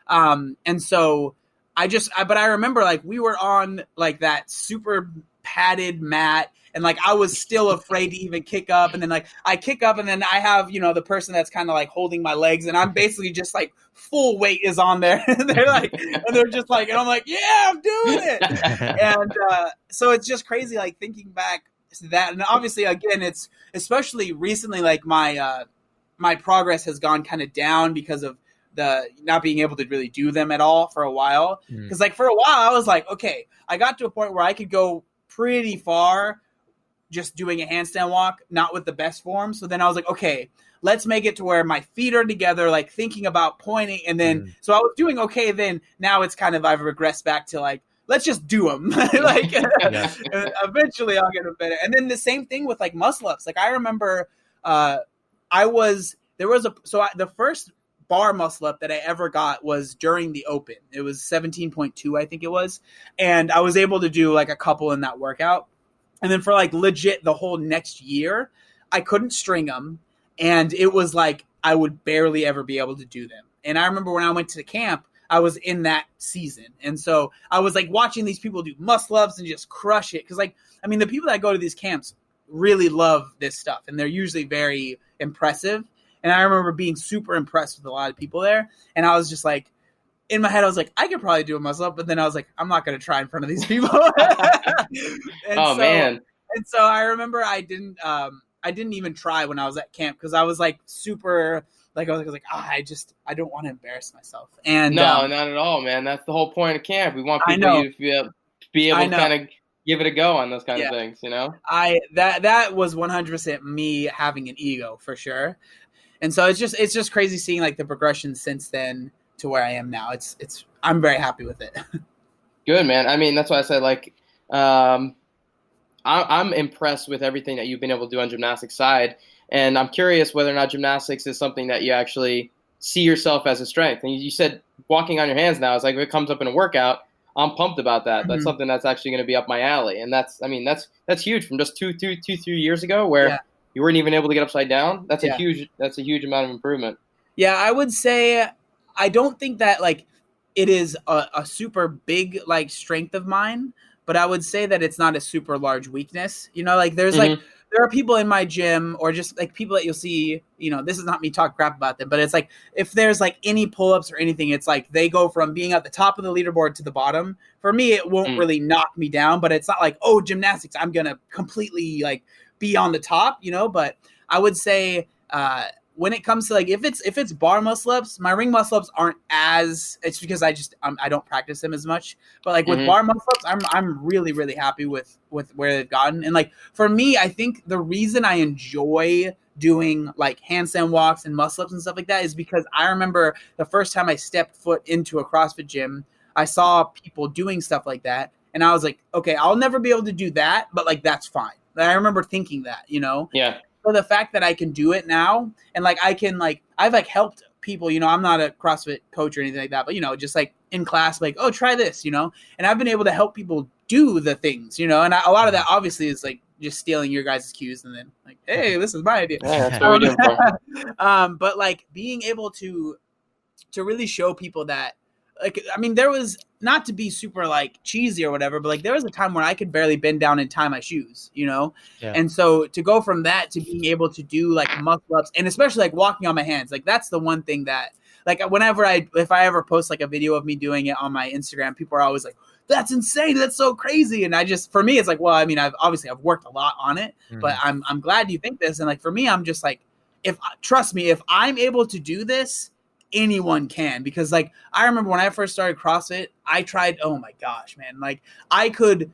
And so but I remember like we were on like that super padded mat and like I was still afraid to even kick up. And then like I kick up and then I have, the person that's kind of like holding my legs and I'm basically just like full weight is on there. And they're like, and they're just like, and I'm like, yeah, I'm doing it. And, so it's just crazy, like thinking back to that. And obviously again, it's especially recently, like my progress has gone kind of down because of the not being able to really do them at all for a while. Because like for a while I was like, okay, I got to a point where I could go pretty far just doing a handstand walk, not with the best form. So then I was like, okay, let's make it to where my feet are together, like thinking about pointing. And then, so I was doing okay. Then now it's kind of, I've regressed back to like, let's just do them. Like eventually I'll get them better. And then the same thing with like muscle ups. Like I remember the first bar muscle up that I ever got was during the open. It was 17.2, I think it was. And I was able to do like a couple in that workout. And then for like legit the whole next year, I couldn't string them. And it was like, I would barely ever be able to do them. And I remember when I went to the camp, I was in that season. And so I was like watching these people do muscle ups and just crush it. Cause like, I mean, the people that go to these camps really love this stuff and they're usually very impressive. And I remember being super impressed with a lot of people there. And I was just like, in my head, I was like, I could probably do a muscle up. But then I was like, I'm not going to try in front of these people. Man. And so I remember I didn't even try when I was at camp because I was like super, like, I was like, I don't want to embarrass myself. And no, not at all, man. That's the whole point of camp. We want people to be able to kind of give it a go on those kind of things, That was 100% me having an ego for sure. And so it's just crazy seeing like the progression since then to where I am now. I'm very happy with it. Good, man. I mean, that's why I said like, I'm impressed with everything that you've been able to do on gymnastics side. And I'm curious whether or not gymnastics is something that you actually see yourself as a strength. And you said walking on your hands now is like, if it comes up in a workout, I'm pumped about that. That's something that's actually going to be up my alley. And that's huge from just 3 years ago where you weren't even able to get upside down. That's a huge amount of improvement. Yeah, I would say I don't think that like it is a super big like strength of mine, but I would say that it's not a super large weakness. You know, like there's like there are people in my gym or just like people that you'll see, you know, this is not me talking crap about them, but it's like if there's like any pull-ups or anything, it's like they go from being at the top of the leaderboard to the bottom. For me, it won't really knock me down, but it's not like, oh, gymnastics, I'm going to completely like be on the top, you know, but I would say when it comes to like if it's bar muscle ups, my ring muscle ups aren't as, it's because I don't practice them as much. But like with bar muscle ups, I'm really really happy with where they've gotten. And like for me, I think the reason I enjoy doing like handstand walks and muscle ups and stuff like that is because I remember the first time I stepped foot into a CrossFit gym, I saw people doing stuff like that, and I was like, okay, I'll never be able to do that, but like that's fine. I remember thinking that, you know. Yeah. So the fact that I can do it now and like I can like I've like helped people, you know, I'm not a CrossFit coach or anything like that, but you know, just like in class, like, oh, try this, you know, and I've been able to help people do the things, you know, and a lot of that obviously is like just stealing your guys' cues and then like, hey, this is my idea. Yeah, that's what we're doing for. But like being able to really show people that, like, I mean, there was, not to be super like cheesy or whatever, but like there was a time where I could barely bend down and tie my shoes, you know? Yeah. And so to go from that to being able to do like muscle ups and especially like walking on my hands, like that's the one thing that like if I ever post like a video of me doing it on my Instagram, people are always like, that's insane. That's so crazy. And for me, it's like, well, I mean, I've worked a lot on it, but I'm glad you think this. And like, for me, I'm just like, trust me, if I'm able to do this, anyone can. Because like I remember when I first started CrossFit, I tried, oh my gosh, man, like I could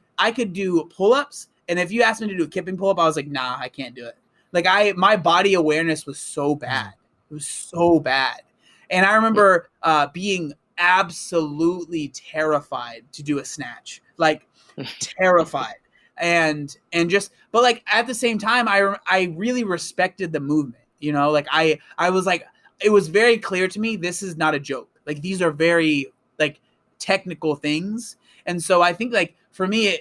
do pull-ups, and if you asked me to do a kipping pull-up, I was like, nah, I can't do it. Like my body awareness was so bad. It was so bad. And I remember being absolutely terrified to do a snatch, like terrified. And but like at the same time, I really respected the movement, you know, like I was like, it was very clear to me, this is not a joke. Like these are very like technical things. And so I think like for me,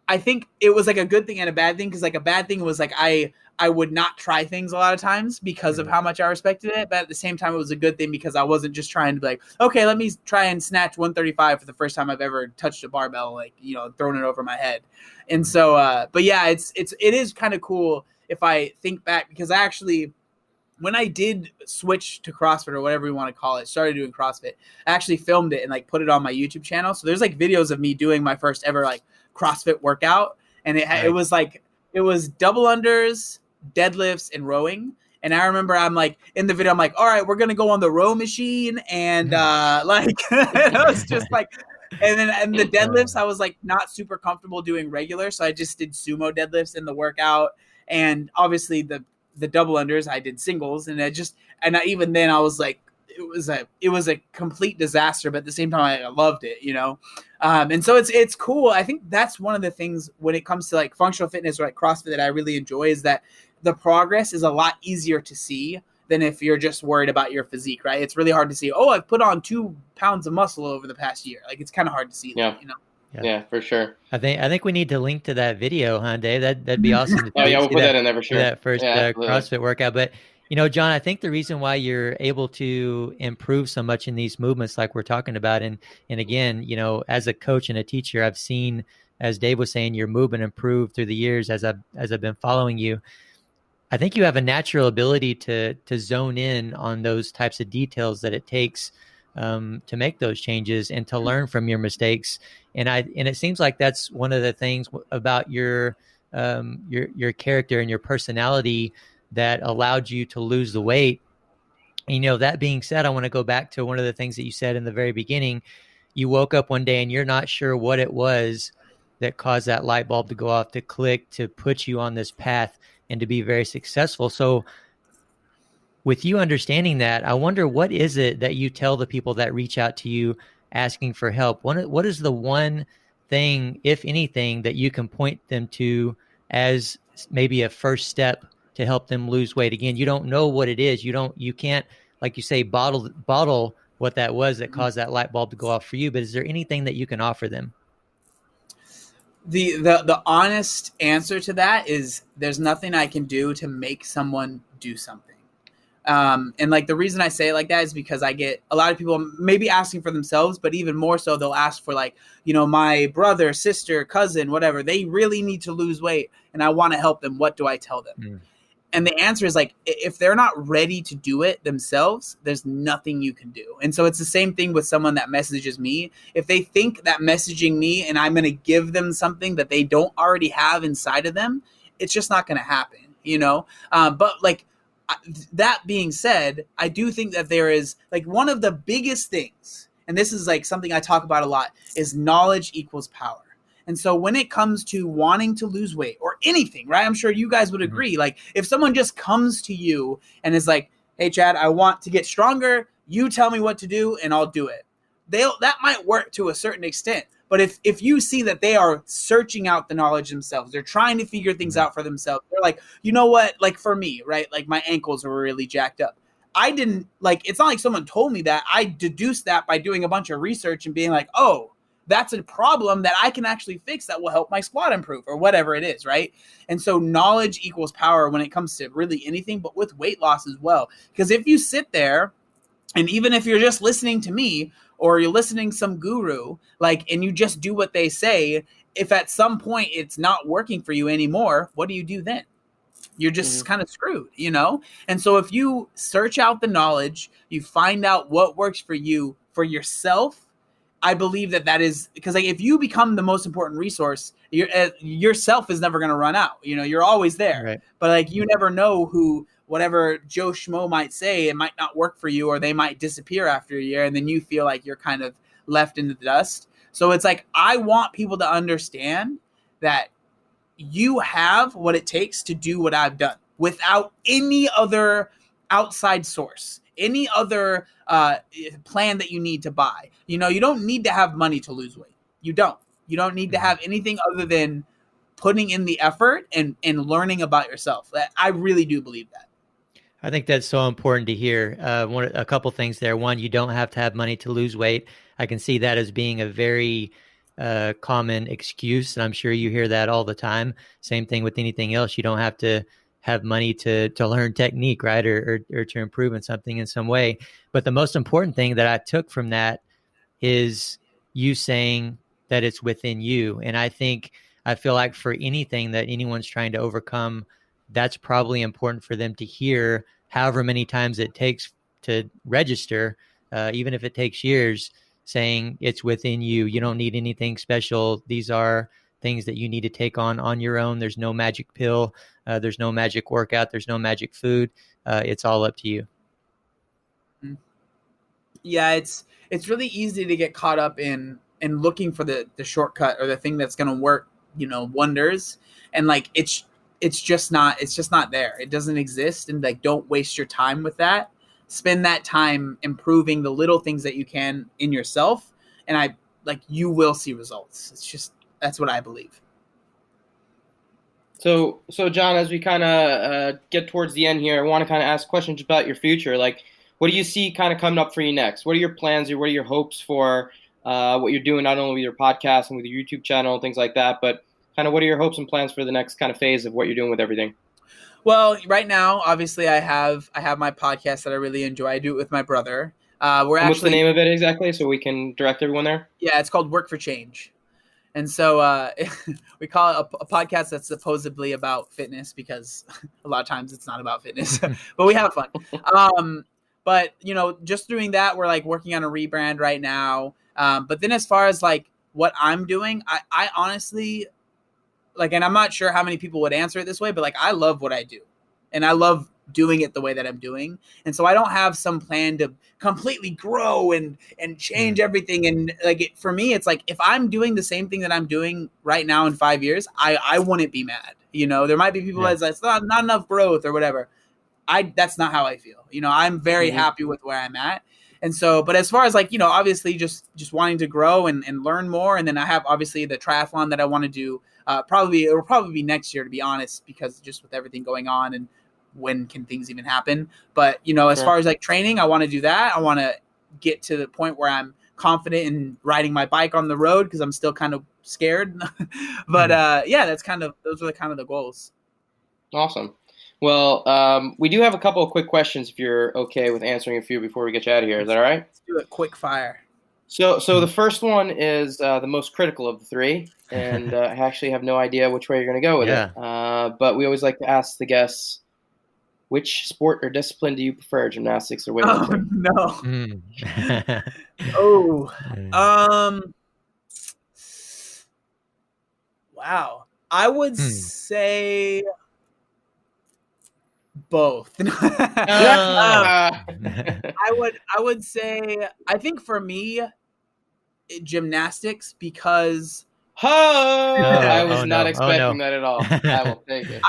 I think it was like a good thing and a bad thing. Cause like a bad thing was like, I would not try things a lot of times because of how much I respected it. But at the same time, it was a good thing because I wasn't just trying to be like, okay, let me try and snatch 135 for the first time I've ever touched a barbell, like, you know, throwing it over my head. And so, but yeah, it is kind of cool if I think back, because I actually, when I did switch to CrossFit or whatever you want to call it, started doing CrossFit, I actually filmed it and like put it on my YouTube channel. So there's like videos of me doing my first ever like CrossFit workout. And it was double unders, deadlifts, and rowing. And I remember I'm like in the video, I'm like, all right, we're going to go on the row machine. And like, it was just like, and the deadlifts, I was like not super comfortable doing regular. So I just did sumo deadlifts in the workout. And obviously the double unders, I did singles, and even then I was like, it was a complete disaster, but at the same time I loved it, you know? And so it's cool. I think that's one of the things when it comes to like functional fitness or like CrossFit that I really enjoy is that the progress is a lot easier to see than if you're just worried about your physique, right? It's really hard to see, oh, I've put on 2 pounds of muscle over the past year. Like it's kind of hard to see that, you know? Yeah, for sure. I think we need to link to that video, huh, Dave? That'd be awesome. Oh yeah, we'll put that in there for sure. That first CrossFit workout. But you know, John, I think the reason why you're able to improve so much in these movements, like we're talking about, and again, you know, as a coach and a teacher, I've seen, as Dave was saying, your movement improve through the years as I've been following you. I think you have a natural ability to zone in on those types of details that it takes to make those changes and to learn from your mistakes. And it seems like that's one of the things about your character and your personality that allowed you to lose the weight. And, you know, that being said, I want to go back to one of the things that you said in the very beginning. You woke up one day and you're not sure what it was that caused that light bulb to go off, to click, to put you on this path and to be very successful. So with you understanding that, I wonder, what is it that you tell the people that reach out to you asking for help? What is the one thing, if anything, that you can point them to as maybe a first step to help them lose weight? Again, you don't know what it is. You can't like you say, bottle what that was that caused that light bulb to go off for you. But is there anything that you can offer them? The honest answer to that is there's nothing I can do to make someone do something. And like the reason I say it like that is because I get a lot of people maybe asking for themselves, but even more so, they'll ask for like, my brother, sister, cousin, whatever. They really need to lose weight and I want to help them. What do I tell them? Mm. And the answer is like, if they're not ready to do it themselves, there's nothing you can do. And so it's the same thing with someone that messages me. If they think that messaging me and I'm going to give them something that they don't already have inside of them, it's just not going to happen, But like, that being said, I do think that there is like one of the biggest things, and this is like something I talk about a lot, is knowledge equals power. And so when it comes to wanting to lose weight or anything, right? I'm sure you guys would agree. Like if someone just comes to you and is like, hey, Chad, I want to get stronger. You tell me what to do and I'll do it. That might work to a certain extent. But if you see that they are searching out the knowledge themselves, they're trying to figure things out for themselves. They're like, you know what? Like for me, right? Like my ankles were really jacked up. I didn't it's not like someone told me that. I deduced that by doing a bunch of research and being like, oh, that's a problem that I can actually fix that will help my squat improve or whatever it is, right? And so knowledge equals power when it comes to really anything, but with weight loss as well. Because if you sit there, and even if you're just listening to me or you're listening to some guru, and you just do what they say, if at some point it's not working for you anymore, what do you do then? You're just kind of screwed, And so if you search out the knowledge, you find out what works for you, for yourself, I believe that is because if you become the most important resource, yourself is never going to run out. You're always there, right? But you never know whatever Joe Schmo might say, it might not work for you, or they might disappear after a year. And then you feel like you're kind of left in the dust. So it's like, I want people to understand that you have what it takes to do what I've done without any other outside source, any other plan that you need to buy. You don't need to have money to lose weight. You don't need to have anything other than putting in the effort and learning about yourself. I really do believe that. I think that's so important to hear. A couple things there. One, you don't have to have money to lose weight. I can see that as being a very common excuse, and I'm sure you hear that all the time. Same thing with anything else. You don't have to have money to learn technique, right, or to improve in something in some way. But the most important thing that I took from that is you saying that it's within you. And I feel like for anything that anyone's trying to overcome, that's probably important for them to hear, however many times it takes to register, even if it takes years, saying it's within you. You don't need anything special. These are things that you need to take on your own. There's no magic pill. There's no magic workout. There's no magic food. It's all up to you. Yeah, it's really easy to get caught up in looking for the shortcut or the thing that's going to work, wonders. And it's just not there. It doesn't exist. And don't waste your time with that. Spend that time improving the little things that you can in yourself. And you will see results. It's just, that's what I believe. So John, as we kind of get towards the end here, I want to kind of ask questions about your future. What do you see kind of coming up for you next? What are your plans or what are your hopes for what you're doing, not only with your podcast and with your YouTube channel and things like that, but kind of what are your hopes and plans for the next kind of phase of what you're doing with everything? Well, right now, obviously, I have my podcast that I really enjoy. I do it with my brother. What's the name of it exactly, so we can direct everyone there? Yeah, it's called Work for Change. And so we call it a podcast that's supposedly about fitness because a lot of times it's not about fitness, but we have fun. But, just doing that, we're working on a rebrand right now. But then as far as what I'm doing, I honestly, and I'm not sure how many people would answer it this way, but I love what I do and I love doing it the way that I'm doing. And so I don't have some plan to completely grow and change everything. And for me, it's if I'm doing the same thing that I'm doing right now in 5 years, I wouldn't be mad. There might be people that's it's not enough growth or whatever. That's not how I feel. I'm very happy with where I'm at. And so, but as far as obviously just wanting to grow and learn more. And then I have obviously the triathlon that I want to do. It will probably be next year, to be honest, because just with everything going on and when can things even happen. But, as far as like training, I want to do that. I want to get to the point where I'm confident in riding my bike on the road because I'm still kind of scared. But those are the goals. Awesome. Well, we do have a couple of quick questions if you're okay with answering a few before we get you out of here. Is that all right? Let's do it quick fire. So the first one is the most critical of the three, and I actually have no idea which way you're going to go with it. But we always like to ask the guests, which sport or discipline do you prefer, gymnastics or weightlifting? Oh, no. Wow. I would say both. I would say, I think for me, gymnastics, because I was not expecting that at all. I will take it.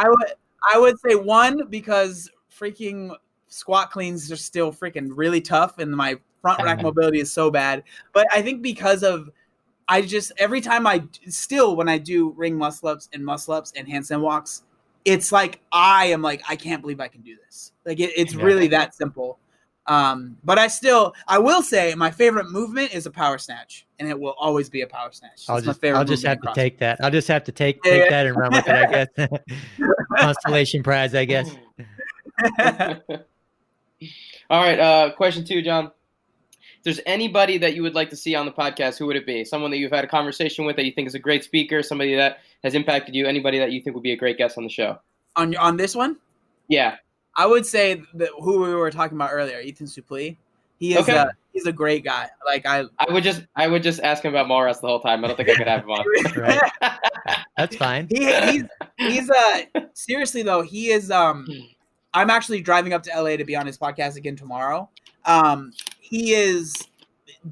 I would say one, because freaking squat cleans are still freaking really tough and my front rack mobility is so bad. But I think because of every time when I do ring muscle ups and handstand walks, it's like I can't believe I can do this. Like it's really that simple. But I will say my favorite movement is a power snatch, and it will always be a power snatch. I'll just have to take that. I'll just have to take that and run with it, I guess. Constellation prize, I guess. All right. Question 2, John. If there's anybody that you would like to see on the podcast, who would it be? Someone that you've had a conversation with that you think is a great speaker, somebody that has impacted you, anybody that you think would be a great guest on the show? On this one? Yeah. I would say that who we were talking about earlier, Ethan Suplee. He is he's a great guy. Like I would just ask him about Morris the whole time. I don't think I could have him on. Right. That's fine. He's seriously though, he is I'm actually driving up to LA to be on his podcast again tomorrow. He is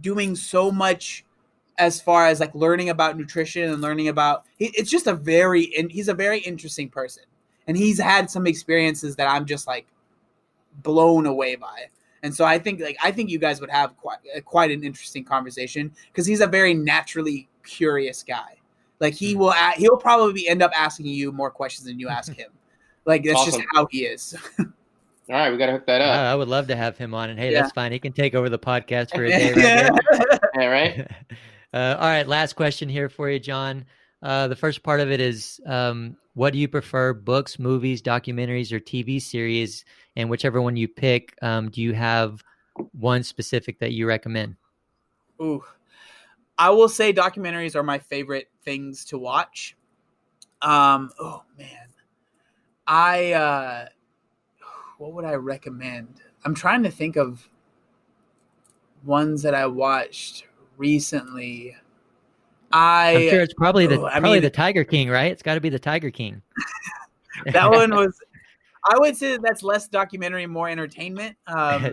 doing so much as far as like learning about nutrition and learning about it's just he's a very interesting person. And he's had some experiences that I'm just like blown away by. And so I think you guys would have quite an interesting conversation because he's a very naturally curious guy. Like he'll probably end up asking you more questions than you ask him. Like that's awesome. Just how he is. All right, we got to hook that up. I would love to have him on, and hey, that's fine. He can take over the podcast for a day. Right yeah, right. All right, last question here for you, John. The first part of it is, what do you prefer, books, movies, documentaries, or TV series? And whichever one you pick, do you have one specific that you recommend? Ooh, I will say documentaries are my favorite things to watch. Oh man, what would I recommend? I'm trying to think of ones that I watched recently. I'm sure it's probably the Tiger King, right? It's got to be the Tiger King. That one was. I would say that's less documentary and more entertainment.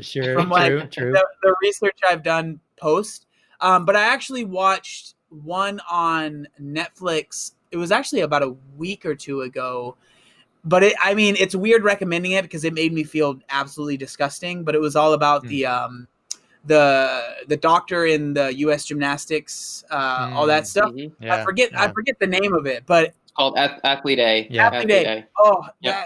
Sure, from true. The research I've done post. But I actually watched one on Netflix. It was actually about a week or two ago. But it's weird recommending it because it made me feel absolutely disgusting. But it was all about the doctor in the U.S. gymnastics, all that stuff. Mm-hmm. Yeah, I forget the name of it, but it's called Athlete A. Yeah. Athlete A. Oh, yeah.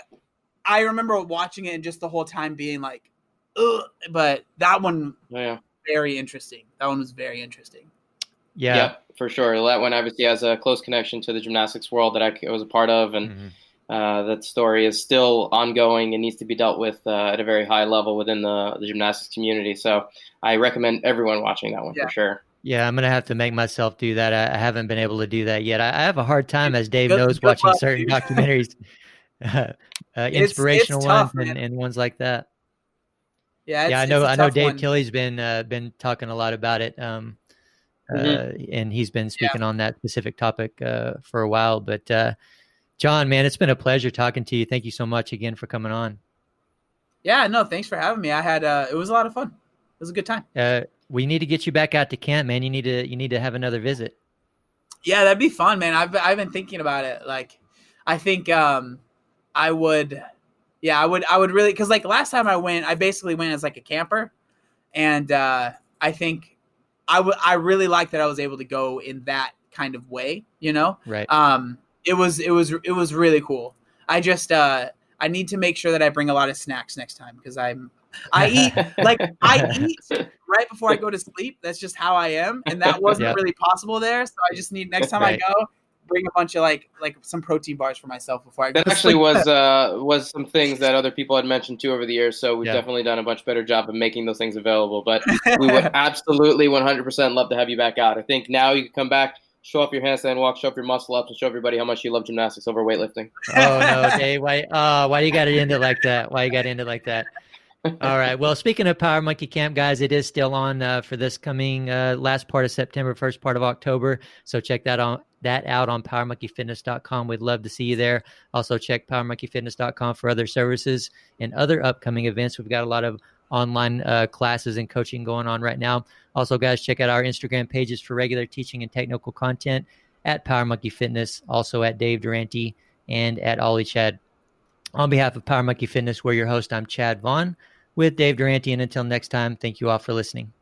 I remember watching it and just the whole time being like, ugh. But that one, very interesting. That one was very interesting. Yeah, for sure. That one obviously has a close connection to the gymnastics world that I was a part of, and that story is still ongoing and needs to be dealt with at a very high level within the gymnastics community. So I recommend everyone watching that one for sure. Yeah, I'm going to have to make myself do that. I haven't been able to do that yet. I have a hard time, as Dave knows, watching certain documentaries, inspirational tough, ones and ones like that. Yeah, I know Dave Tilley's been talking a lot about it, and he's been speaking on that specific topic for a while. But John, man, it's been a pleasure talking to you. Thank you so much again for coming on. Yeah, no, thanks for having me. I had it was a lot of fun. It was a good time. We need to get you back out to camp, man. You need to have another visit. Yeah, that'd be fun, man. I've been thinking about it. Like, I think I would really, because like last time I went, I basically went as like a camper, and I think I really like that I was able to go in that kind of way, you know? Right. It was really cool. I just I need to make sure that I bring a lot of snacks next time because I eat right before I go to sleep. That's just how I am, and that wasn't really possible there. So I just need next time I go, bring a bunch of like some protein bars for myself before I go. That actually was some things that other people had mentioned too over the years. So we've definitely done a much better job of making those things available. But we would absolutely 100% love to have you back out. I think now you can come back, show off your handstand walk, show off your muscle ups, and show everybody how much you love gymnastics over weightlifting. Oh no, Dave! Why you got to end it like that? Why you got to end it like that? All right. Well, speaking of Power Monkey Camp, guys, it is still on for this coming last part of September, first part of October. So check that out on PowerMonkeyFitness.com. We'd love to see you there. Also check PowerMonkeyFitness.com for other services and other upcoming events. We've got a lot of online classes and coaching going on right now. Also, guys, check out our Instagram pages for regular teaching and technical content at Power Monkey Fitness, also at Dave Durante and at Ollie Chad. On behalf of Power Monkey Fitness, we're your host. I'm Chad Vaughn with Dave Durante. And until next time, thank you all for listening.